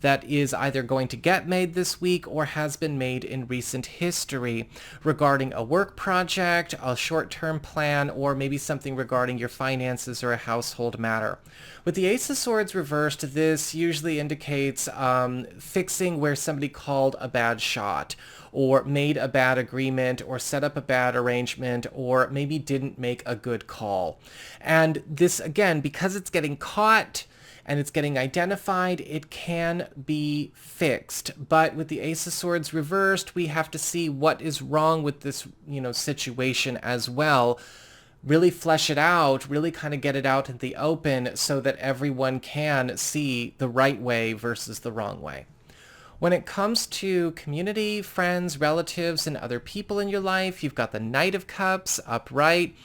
that is either going to get made this week or has been made in recent history regarding a work project, a short-term plan, or maybe something regarding your finances or a household matter. With the Ace of Swords reversed, this usually indicates fixing where somebody called a bad shot, or made a bad agreement, or set up a bad arrangement, or maybe didn't make a good call. And this, again, because it's getting caught and it's getting identified, it can be fixed. But with the Ace of Swords reversed, we have to see what is wrong with this, situation as well. Really flesh it out, really kind of get it out in the open so that everyone can see the right way versus the wrong way. When it comes to community, friends, relatives, and other people in your life, you've got the Knight of Cups upright,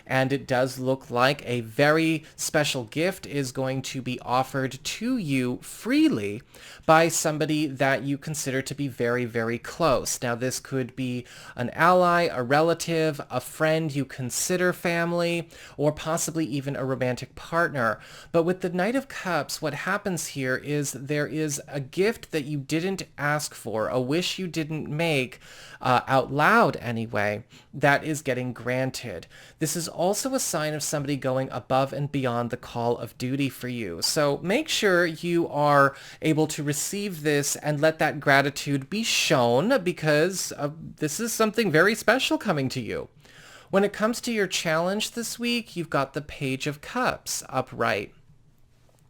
and it does look like a very special gift is going to be offered to you freely by somebody that you consider to be very, very close. Now, this could be an ally, a relative, a friend you consider family, or possibly even a romantic partner. But with the Knight of Cups, what happens here is there is a gift that you didn't ask for, a wish you didn't make out loud anyway, that is getting granted. This is also a sign of somebody going above and beyond the call of duty for you. So make sure you are able to receive this and let that gratitude be shown, because this is something very special coming to you. When it comes to your challenge this week, you've got the Page of Cups upright.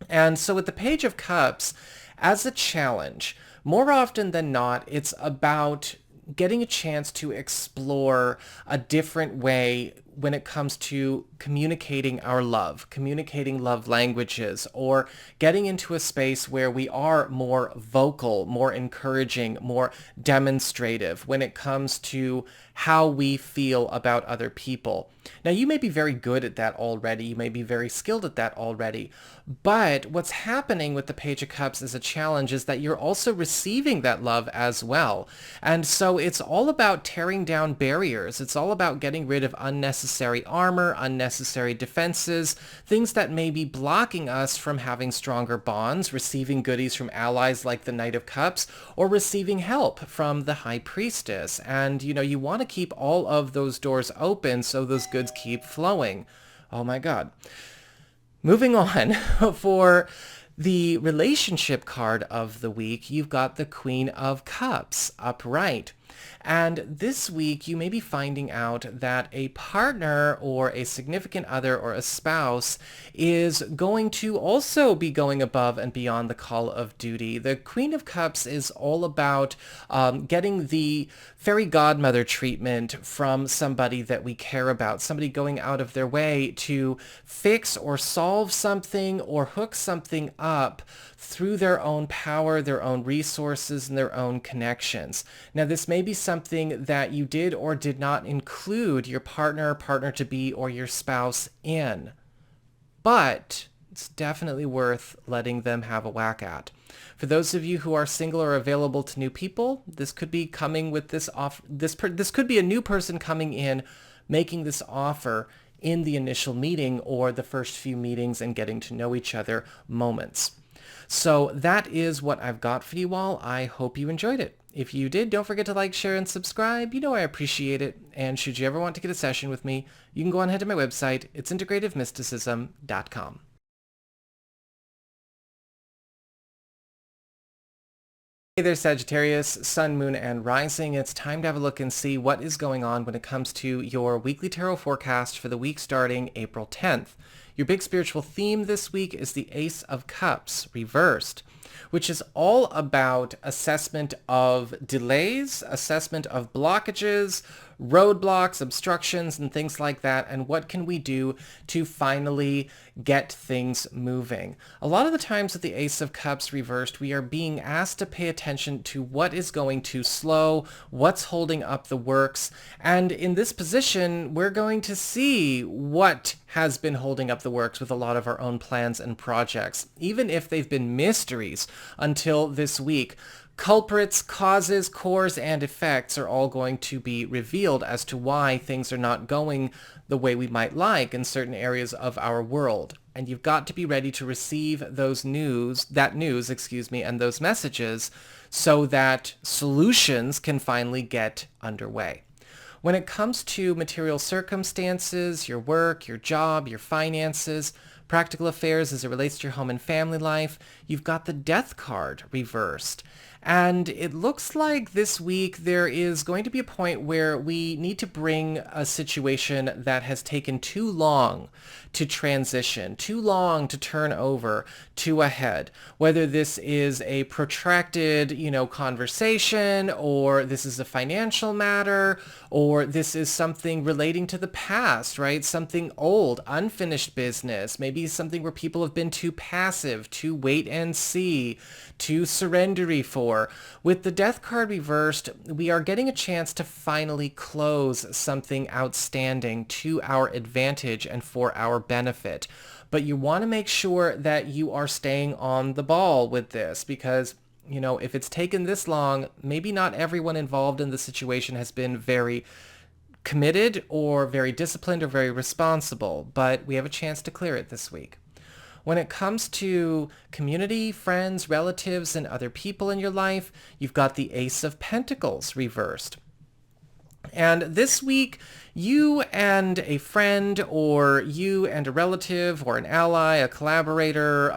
And so with the Page of Cups, as a challenge, more often than not, it's about getting a chance to explore a different way when it comes to communicating our love, communicating love languages, or getting into a space where we are more vocal, more encouraging, more demonstrative when it comes to how we feel about other people. Now, you may be very good at that already. You may be very skilled at that already. But what's happening with the Page of Cups as a challenge is that you're also receiving that love as well. And so it's all about tearing down barriers. It's all about getting rid of unnecessary armor, unnecessary defenses, things that may be blocking us from having stronger bonds, receiving goodies from allies like the Knight of Cups, or receiving help from the High Priestess. And, you want to keep all of those doors open so those goods keep flowing. Oh my God. Moving on, for the relationship card of the week, you've got the Queen of Cups upright. And this week, you may be finding out that a partner or a significant other or a spouse is going to also be going above and beyond the call of duty. The Queen of Cups is all about getting the fairy godmother treatment from somebody that we care about, somebody going out of their way to fix or solve something or hook something up through their own power, their own resources, and their own connections. Now, this may be something that you did or did not include your partner, partner-to-be, or your spouse in, but it's definitely worth letting them have a whack at. For those of you who are single or available to new people, this could be coming with this offer. This could be a new person coming in, making this offer in the initial meeting or the first few meetings and getting to know each other moments. So that is what I've got for you all. I hope you enjoyed it. If you did, don't forget to like, share, and subscribe. I appreciate it. And should you ever want to get a session with me, you can go on ahead to my website. It's integrativemysticism.com. Hey there, Sagittarius, Sun, Moon, and Rising. It's time to have a look and see what is going on when it comes to your weekly tarot forecast for the week starting April 10th. Your big spiritual theme this week is the Ace of Cups reversed, which is all about assessment of delays, assessment of blockages, roadblocks, obstructions, and things like that, and what can we do to finally get things moving. A lot of the times with the Ace of Cups reversed, we are being asked to pay attention to what is going too slow, what's holding up the works, and in this position, we're going to see what has been holding up the works with a lot of our own plans and projects, even if they've been mysteries until this week. Culprits, causes, cores, and effects are all going to be revealed as to why things are not going the way we might like in certain areas of our world. And you've got to be ready to receive that news, and those messages so that solutions can finally get underway. When it comes to material circumstances, your work, your job, your finances, practical affairs as it relates to your home and family life, you've got the Death card reversed. And it looks like this week there is going to be a point where we need to bring a situation that has taken too long to transition, too long to turn over to a head. Whether this is a protracted, conversation, or this is a financial matter, or this is something relating to the past, right? Something old, unfinished business, maybe something where people have been too passive, too wait and see, too surrendery for. With the Death card reversed, we are getting a chance to finally close something outstanding to our advantage and for our benefit. But you want to make sure that you are staying on the ball with this, because if it's taken this long, maybe not everyone involved in the situation has been very committed or very disciplined or very responsible, but we have a chance to clear it this week. When it comes to community, friends, relatives, and other people in your life, you've got the Ace of Pentacles reversed. And this week, you and a friend, or you and a relative, or an ally, a collaborator,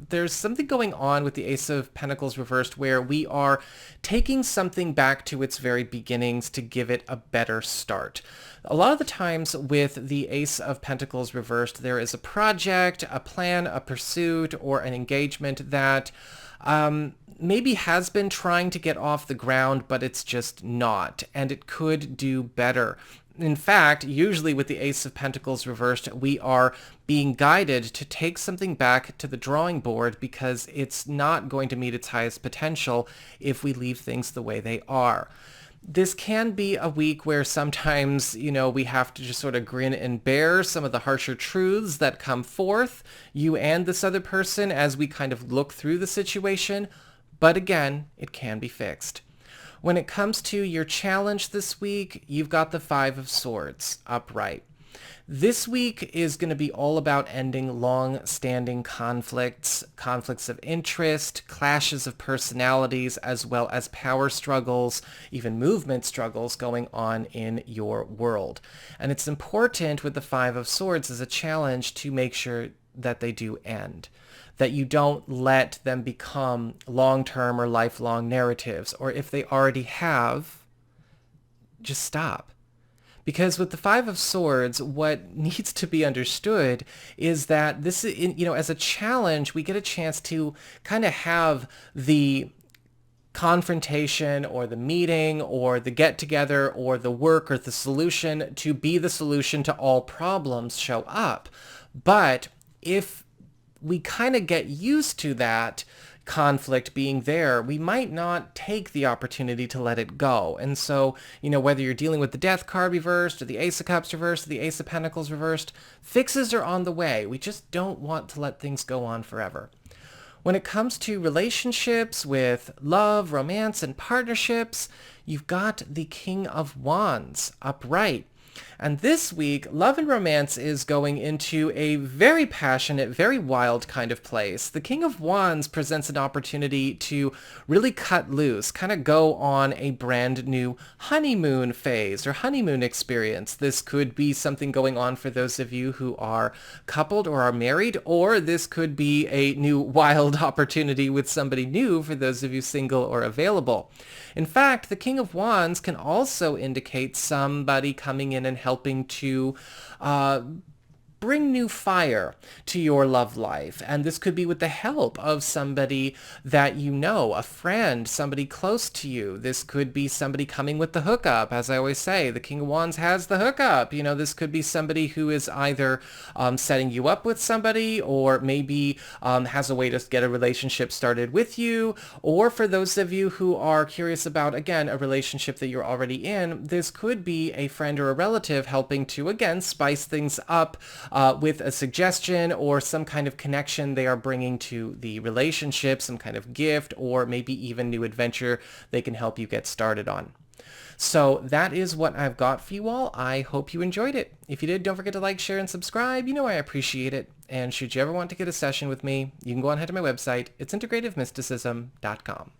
there's something going on with the Ace of Pentacles reversed where we are taking something back to its very beginnings to give it a better start. A lot of the times with the Ace of Pentacles reversed, there is a project, a plan, a pursuit, or an engagement that maybe has been trying to get off the ground, but it's just not, and it could do better. In fact, usually with the Ace of Pentacles reversed, we are being guided to take something back to the drawing board because it's not going to meet its highest potential if we leave things the way they are. This can be a week where sometimes, we have to just sort of grin and bear some of the harsher truths that come forth, you and this other person, as we kind of look through the situation. But again, it can be fixed. When it comes to your challenge this week, you've got the Five of Swords upright. This week is going to be all about ending long-standing conflicts of interest, clashes of personalities, as well as power struggles, even movement struggles going on in your world. And it's important with the Five of Swords as a challenge to make sure that they do end, that you don't let them become long-term or lifelong narratives, or if they already have, just stop. Because with the Five of Swords, what needs to be understood is that this is, as a challenge, we get a chance to kind of have the confrontation or the meeting or the get-together or the work or the solution to be the solution to all problems show up. But if we kind of get used to that conflict being there, we might not take the opportunity to let it go. And so, whether you're dealing with the Death card reversed or the Ace of Cups reversed or the Ace of Pentacles reversed, fixes are on the way. We just don't want to let things go on forever. When it comes to relationships with love, romance, and partnerships, you've got the King of Wands upright. And this week, love and romance is going into a very passionate, very wild kind of place. The King of Wands presents an opportunity to really cut loose, kind of go on a brand new honeymoon phase or honeymoon experience. This could be something going on for those of you who are coupled or are married, or this could be a new wild opportunity with somebody new for those of you single or available. In fact, the King of Wands can also indicate somebody coming in and helping to bring new fire to your love life. And this could be with the help of somebody that you know, a friend, somebody close to you. This could be somebody coming with the hookup. As I always say, the King of Wands has the hookup. This could be somebody who is either setting you up with somebody, or maybe has a way to get a relationship started with you. Or for those of you who are curious about, again, a relationship that you're already in, this could be a friend or a relative helping to, again, spice things up with a suggestion or some kind of connection they are bringing to the relationship, some kind of gift, or maybe even new adventure they can help you get started on. So that is what I've got for you all. I hope you enjoyed it. If you did, don't forget to like, share, and subscribe. You know I appreciate it. And should you ever want to get a session with me, you can go on ahead to my website. It's integrativemysticism.com.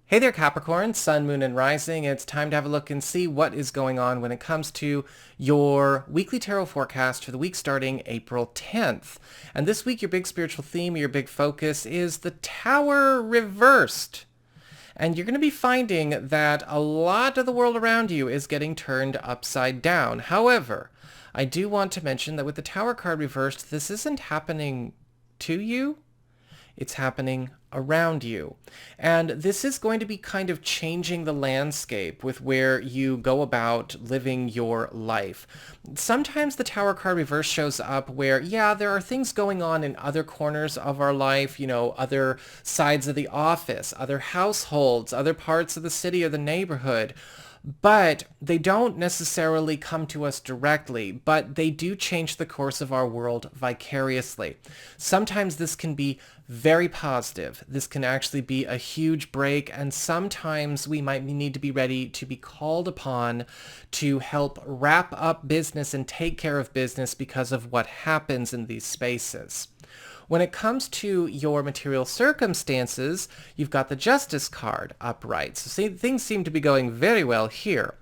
Hey there, Capricorn, Sun, Moon, and Rising. It's time to have a look and see what is going on when it comes to your weekly tarot forecast for the week starting April 10th. And this week, your big spiritual theme, your big focus is the Tower reversed. And you're going to be finding that a lot of the world around you is getting turned upside down. However, I do want to mention that with the Tower card reversed, this isn't happening to you. It's happening around you. And this is going to be kind of changing the landscape with where you go about living your life. Sometimes the Tower card reverse shows up where, yeah, there are things going on in other corners of our life, you know, other sides of the office, other households, other parts of the city or the neighborhood. But they don't necessarily come to us directly, but they do change the course of our world vicariously. Sometimes this can be very positive. This can actually be a huge break, and sometimes we might need to be ready to be called upon to help wrap up business and take care of business because of what happens in these spaces. When it comes to your material circumstances, you've got the Justice card upright. So things seem to be going very well here.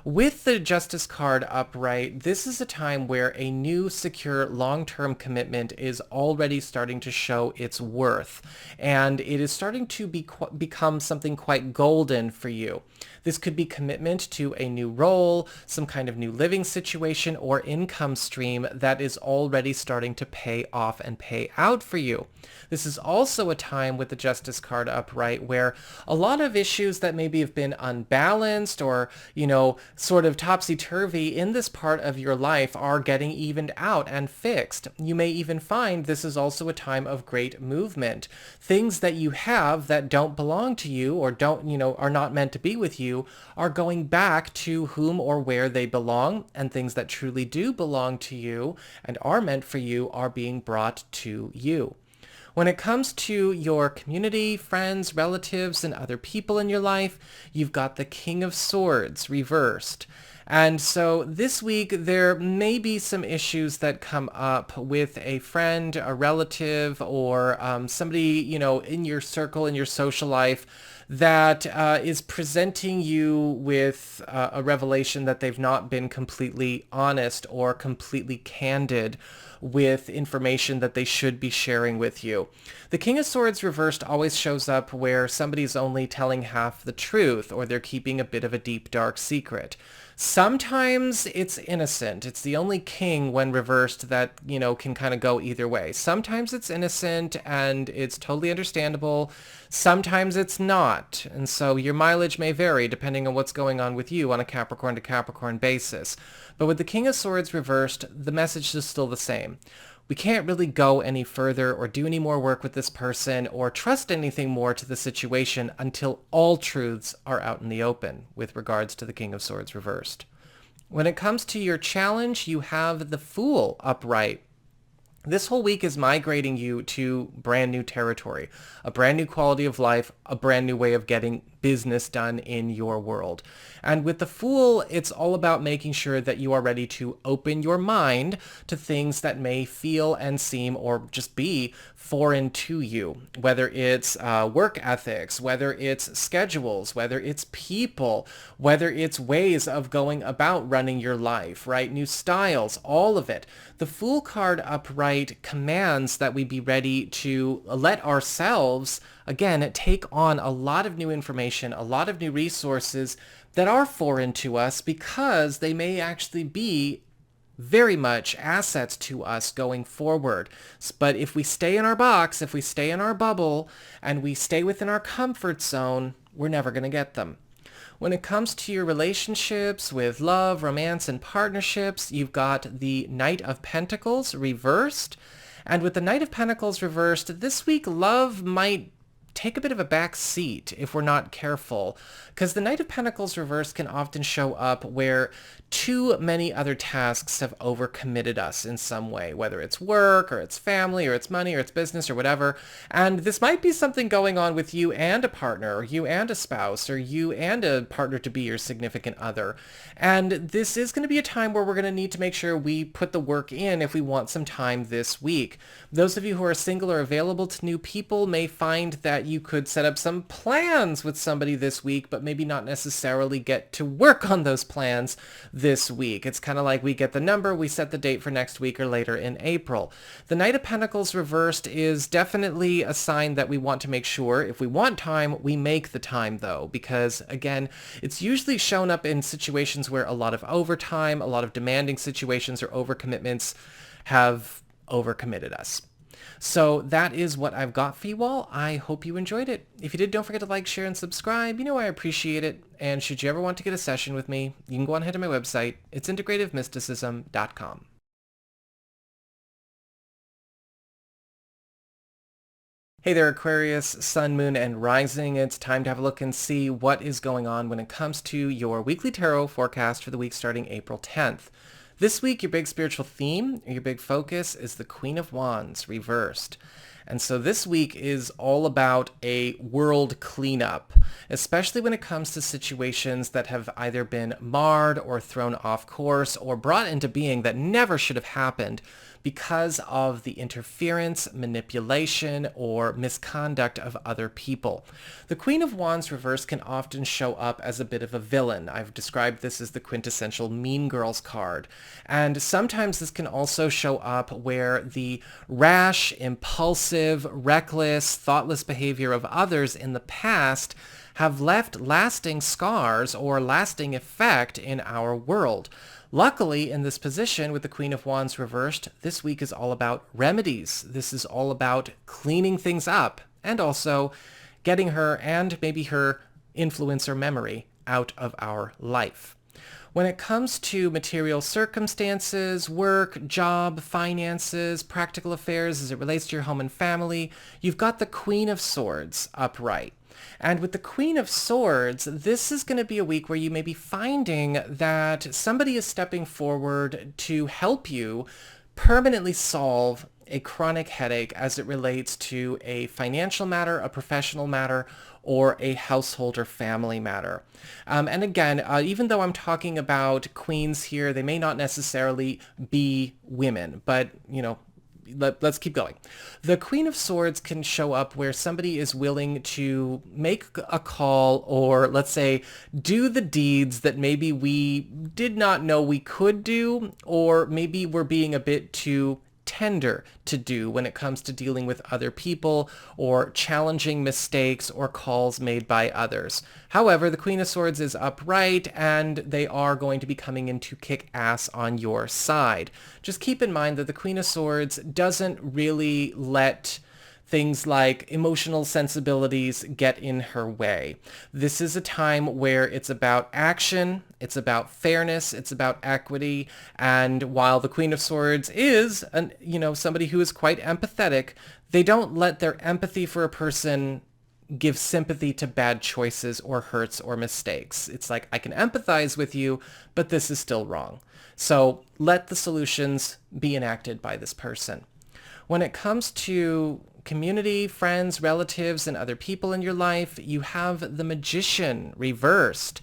With the Justice card upright, this is a time where a new, secure, long-term commitment is already starting to show its worth. And it is starting to become something quite golden for you. This could be commitment to a new role, some kind of new living situation, or income stream that is already starting to pay off and pay out for you. This is also a time with the Justice card upright where a lot of issues that maybe have been unbalanced or, you know, sort of topsy-turvy in this part of your life are getting evened out and fixed. You may even find this is also a time of great movement. Things that you have that don't belong to you or don't, you know, are not meant to be with you are going back to whom or where they belong, and things that truly do belong to you and are meant for you are being brought to you. When it comes to your community, friends, relatives, and other people in your life, you've got the King of Swords reversed. And so this week, there may be some issues that come up with a friend, a relative, or somebody, you know, in your circle, in your social life, that is presenting you with a revelation that they've not been completely honest or completely candid with information that they should be sharing with you. The King of Swords reversed always shows up where somebody's only telling half the truth, or they're keeping a bit of a deep, dark secret. Sometimes it's innocent. It's the only king when reversed that, you know, can kind of go either way. Sometimes it's innocent and it's totally understandable. Sometimes it's not. And so your mileage may vary depending on what's going on with you on a Capricorn to Capricorn basis. But with the King of Swords reversed, the message is still the same. We can't really go any further or do any more work with this person or trust anything more to the situation until all truths are out in the open with regards to the King of Swords reversed. When it comes to your challenge, you have the Fool upright. This whole week is migrating you to brand new territory, a brand new quality of life, a brand new way of getting business done in your world. And with the Fool, it's all about making sure that you are ready to open your mind to things that may feel and seem or just be foreign to you, whether it's work ethics, whether it's schedules, whether it's people, whether it's ways of going about running your life, right? New styles, all of it. The Fool card upright commands that we be ready to let ourselves, again, take on a lot of new information, a lot of new resources that are foreign to us because they may actually be very much assets to us going forward. But if we stay in our box, if we stay in our bubble, and we stay within our comfort zone, we're never going to get them. When it comes to your relationships with love, romance, and partnerships, you've got the Knight of Pentacles reversed. And with the Knight of Pentacles reversed, this week love might take a bit of a back seat if we're not careful. Because the Knight of Pentacles reversed can often show up where too many other tasks have overcommitted us in some way, whether it's work or it's family or it's money or it's business or whatever. And this might be something going on with you and a partner, or you and a spouse, or you and a partner to be your significant other. And this is going to be a time where we're going to need to make sure we put the work in if we want some time this week. Those of you who are single or available to new people may find that you could set up some plans with somebody this week, but maybe not necessarily get to work on those plans this week. It's kind of like we get the number, we set the date for next week or later in April. The Knight of Pentacles reversed is definitely a sign that we want to make sure if we want time, we make the time though, because again, it's usually shown up in situations where a lot of overtime, a lot of demanding situations or overcommitments have overcommitted us. So that is what I've got for you all. I hope you enjoyed it. If you did, don't forget to like, share, and subscribe. You know I appreciate it. And should you ever want to get a session with me, you can go on ahead to my website. It's integrativemysticism.com. Hey there, Aquarius, Sun, Moon, and Rising. It's time to have a look and see what is going on when it comes to your weekly tarot forecast for the week starting April 10th. This week, your big spiritual theme, your big focus is the Queen of Wands reversed. And so this week is all about a world cleanup, especially when it comes to situations that have either been marred or thrown off course or brought into being that never should have happened because of the interference, manipulation, or misconduct of other people. The Queen of Wands reversed can often show up as a bit of a villain. I've described this as the quintessential Mean Girls card. And sometimes this can also show up where the rash, impulsive, reckless, thoughtless behavior of others in the past have left lasting scars or lasting effect in our world. Luckily, in this position with the Queen of Wands reversed, this week is all about remedies. This is all about cleaning things up and also getting her and maybe her influence or memory out of our life. When it comes to material circumstances, work, job, finances, practical affairs as it relates to your home and family, you've got the Queen of Swords upright. And with the Queen of Swords, this is going to be a week where you may be finding that somebody is stepping forward to help you permanently solve a chronic headache as it relates to a financial matter, a professional matter, or a household or family matter. And again, even though I'm talking about queens here, they may not necessarily be women, but, you know, let's keep going. The Queen of Swords can show up where somebody is willing to make a call or, let's say, do the deeds that maybe we did not know we could do, or maybe we're being a bit too tender to do when it comes to dealing with other people or challenging mistakes or calls made by others. However, the Queen of Swords is upright and they are going to be coming in to kick ass on your side. Just keep in mind that the Queen of Swords doesn't really let things like emotional sensibilities get in her way. This is a time where it's about action, it's about fairness, it's about equity, and while the Queen of Swords is, somebody who is quite empathetic, they don't let their empathy for a person give sympathy to bad choices or hurts or mistakes. It's like, I can empathize with you, but this is still wrong. So let the solutions be enacted by this person. When it comes to community, friends, relatives, and other people in your life, you have the Magician reversed.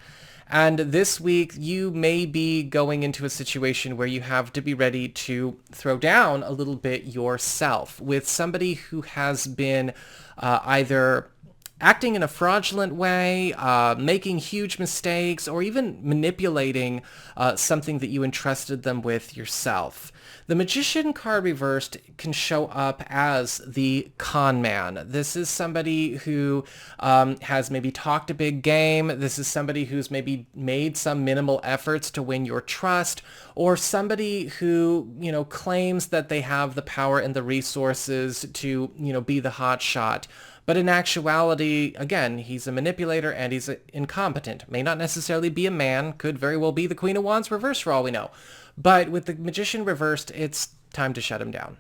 And this week, you may be going into a situation where you have to be ready to throw down a little bit yourself with somebody who has been either acting in a fraudulent way, making huge mistakes, or even manipulating something that you entrusted them with yourself. The Magician card reversed can show up as the con man. This is somebody who has maybe talked a big game. This is somebody who's maybe made some minimal efforts to win your trust, or somebody who, claims that they have the power and the resources to, be the hot shot. But in actuality, again, he's a manipulator and he's incompetent. May not necessarily be a man, could very well be the Queen of Wands reversed for all we know. But with the Magician reversed, it's time to shut him down.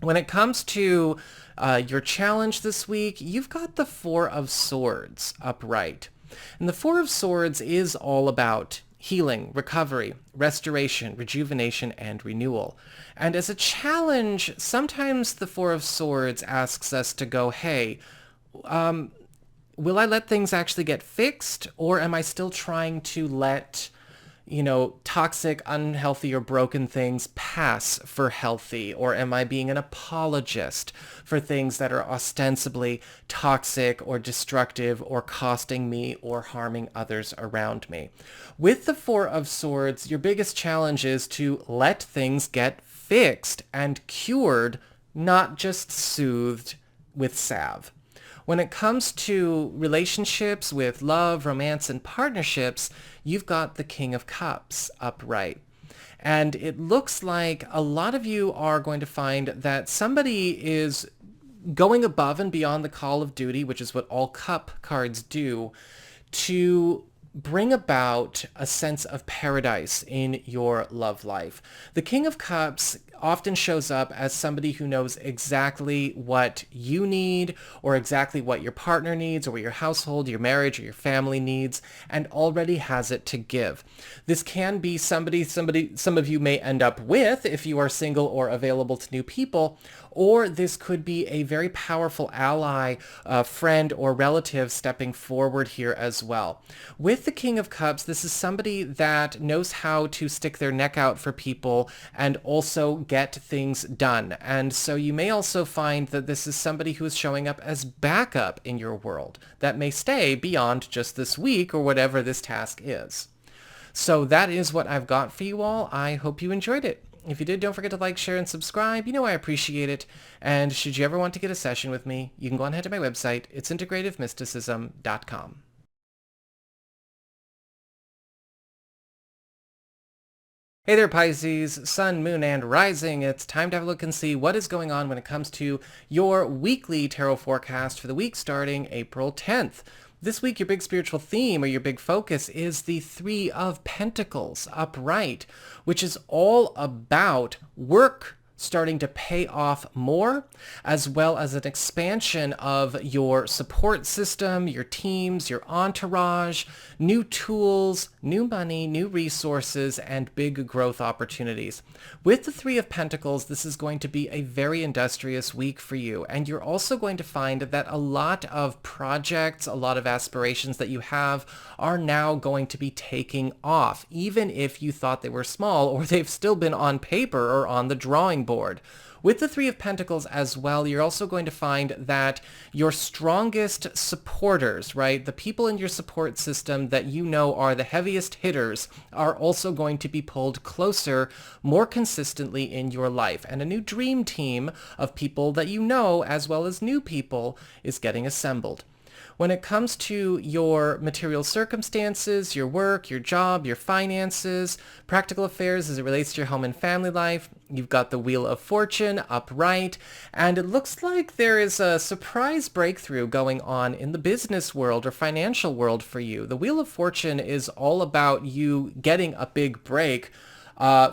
When it comes to your challenge this week, you've got the Four of Swords upright. And the Four of Swords is all about healing, recovery, restoration, rejuvenation, and renewal. And as a challenge, sometimes the Four of Swords asks us to go, hey, will I let things actually get fixed, or am I still trying to let toxic, unhealthy, or broken things pass for healthy? Or am I being an apologist for things that are ostensibly toxic or destructive or costing me or harming others around me? With the Four of Swords, your biggest challenge is to let things get fixed and cured, not just soothed with salve. When it comes to relationships with love, romance, and partnerships, you've got the King of Cups upright. And it looks like a lot of you are going to find that somebody is going above and beyond the call of duty, which is what all cup cards do, to bring about a sense of paradise in your love life. The King of Cups often shows up as somebody who knows exactly what you need, or exactly what your partner needs, or what your household, your marriage, or your family needs, and already has it to give. This can be somebody some of you may end up with if you are single or available to new people, or this could be a very powerful ally, friend, or relative stepping forward here as well. With the King of Cups, this is somebody that knows how to stick their neck out for people and also get things done. And so you may also find that this is somebody who is showing up as backup in your world that may stay beyond just this week or whatever this task is. So that is what I've got for you all. I hope you enjoyed it. If you did, don't forget to like, share, and subscribe. You know I appreciate it. And should you ever want to get a session with me, you can go on ahead to my website. It's integrativemysticism.com. Hey there, Pisces, Sun, Moon, and Rising. It's time to have a look and see what is going on when it comes to your weekly tarot forecast for the week starting April 10th. This week, your big spiritual theme or your big focus is the Three of Pentacles upright, which is all about work starting to pay off more, as well as an expansion of your support system, your teams, your entourage, new tools, new money, new resources, and big growth opportunities. With the Three of Pentacles, this is going to be a very industrious week for you, and you're also going to find that a lot of projects, a lot of aspirations that you have are now going to be taking off, even if you thought they were small or they've still been on paper or on the drawing board. With the Three of Pentacles as well, you're also going to find that your strongest supporters, right, the people in your support system that you know are the heaviest hitters, are also going to be pulled closer more consistently in your life. And a new dream team of people that you know, as well as new people, is getting assembled. When it comes to your material circumstances, your work, your job, your finances, practical affairs as it relates to your home and family life, you've got the Wheel of Fortune upright, and it looks like there is a surprise breakthrough going on in the business world or financial world for you. The Wheel of Fortune is all about you getting a big break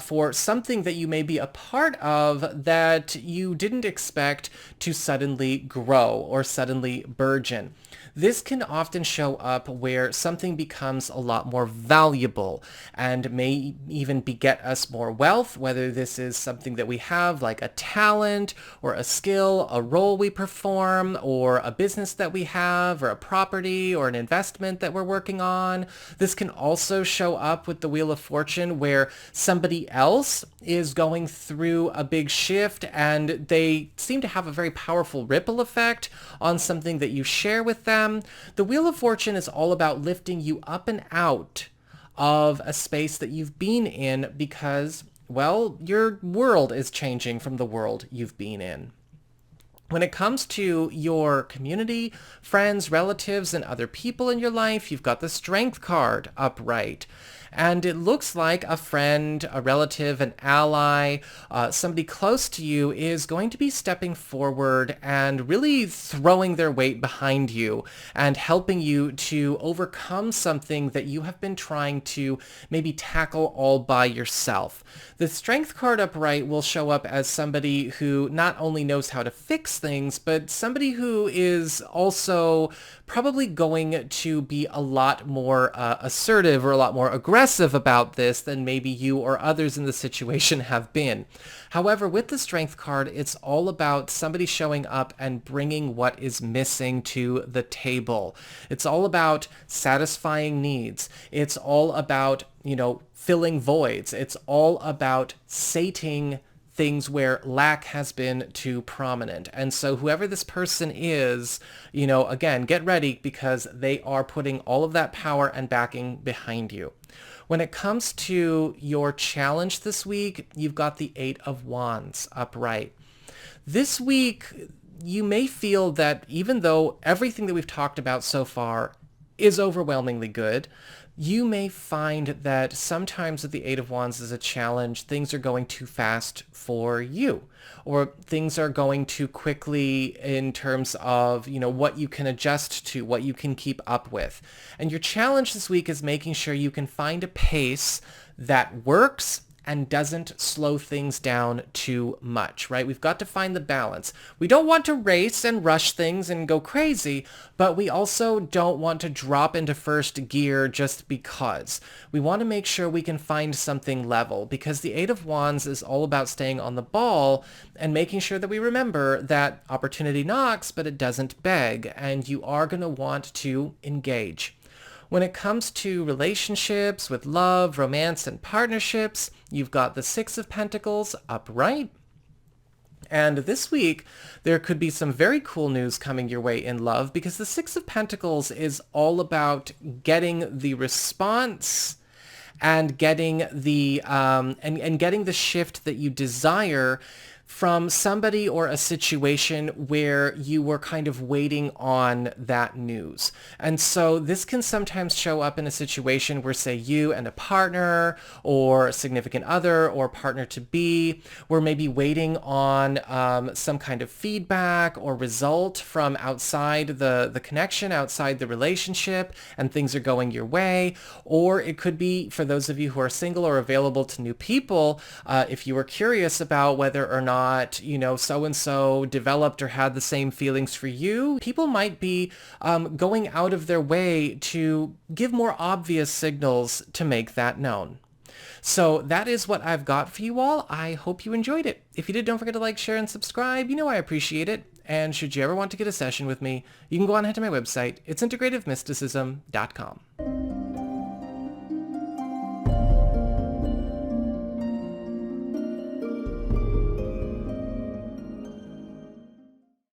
for something that you may be a part of that you didn't expect to suddenly grow or suddenly burgeon. This can often show up where something becomes a lot more valuable and may even beget us more wealth, whether this is something that we have like a talent or a skill, a role we perform, or a business that we have, or a property or an investment that we're working on. This can also show up with the Wheel of Fortune where somebody else is going through a big shift and they seem to have a very powerful ripple effect on something that you share with them. The Wheel of Fortune is all about lifting you up and out of a space that you've been in because, well, your world is changing from the world you've been in. When it comes to your community, friends, relatives, and other people in your life, you've got the Strength card upright. And it looks like a friend, a relative, an ally, somebody close to you is going to be stepping forward and really throwing their weight behind you and helping you to overcome something that you have been trying to maybe tackle all by yourself. The Strength card upright will show up as somebody who not only knows how to fix things, but somebody who is also probably going to be a lot more assertive or a lot more aggressive about this than maybe you or others in the situation have been. However, with the Strength card, it's all about somebody showing up and bringing what is missing to the table. It's all about satisfying needs. It's all about, filling voids. It's all about sating things where lack has been too prominent. And so whoever this person is, again, get ready because they are putting all of that power and backing behind you. When it comes to your challenge this week, you've got the Eight of Wands upright. This week, you may feel that even though everything that we've talked about so far is overwhelmingly good, you may find that sometimes with the Eight of Wands as a challenge, things are going too fast for you, or things are going too quickly in terms of, what you can adjust to, what you can keep up with. And your challenge this week is making sure you can find a pace that works and doesn't slow things down too much, right? We've got to find the balance. We don't want to race and rush things and go crazy, but we also don't want to drop into first gear just because. We want to make sure we can find something level because the Eight of Wands is all about staying on the ball and making sure that we remember that opportunity knocks, but it doesn't beg, and you are going to want to engage. When it comes to relationships with love, romance, and partnerships, you've got the Six of Pentacles upright. And this week, there could be some very cool news coming your way in love because the Six of Pentacles is all about getting the response and getting the getting the shift that you desire from somebody or a situation where you were kind of waiting on that news. And so this can sometimes show up in a situation where, say, you and a partner or a significant other or partner-to-be were maybe waiting on some kind of feedback or result from outside the connection, outside the relationship, and things are going your way. Or it could be, for those of you who are single or available to new people, if you were curious about whether or not so-and-so developed or had the same feelings for you, people might be going out of their way to give more obvious signals to make that known. So that is what I've got for you all. I hope you enjoyed it. If you did, don't forget to like, share, and subscribe. I appreciate it. And should you ever want to get a session with me, you can go on ahead to my website. It's integrativemysticism.com.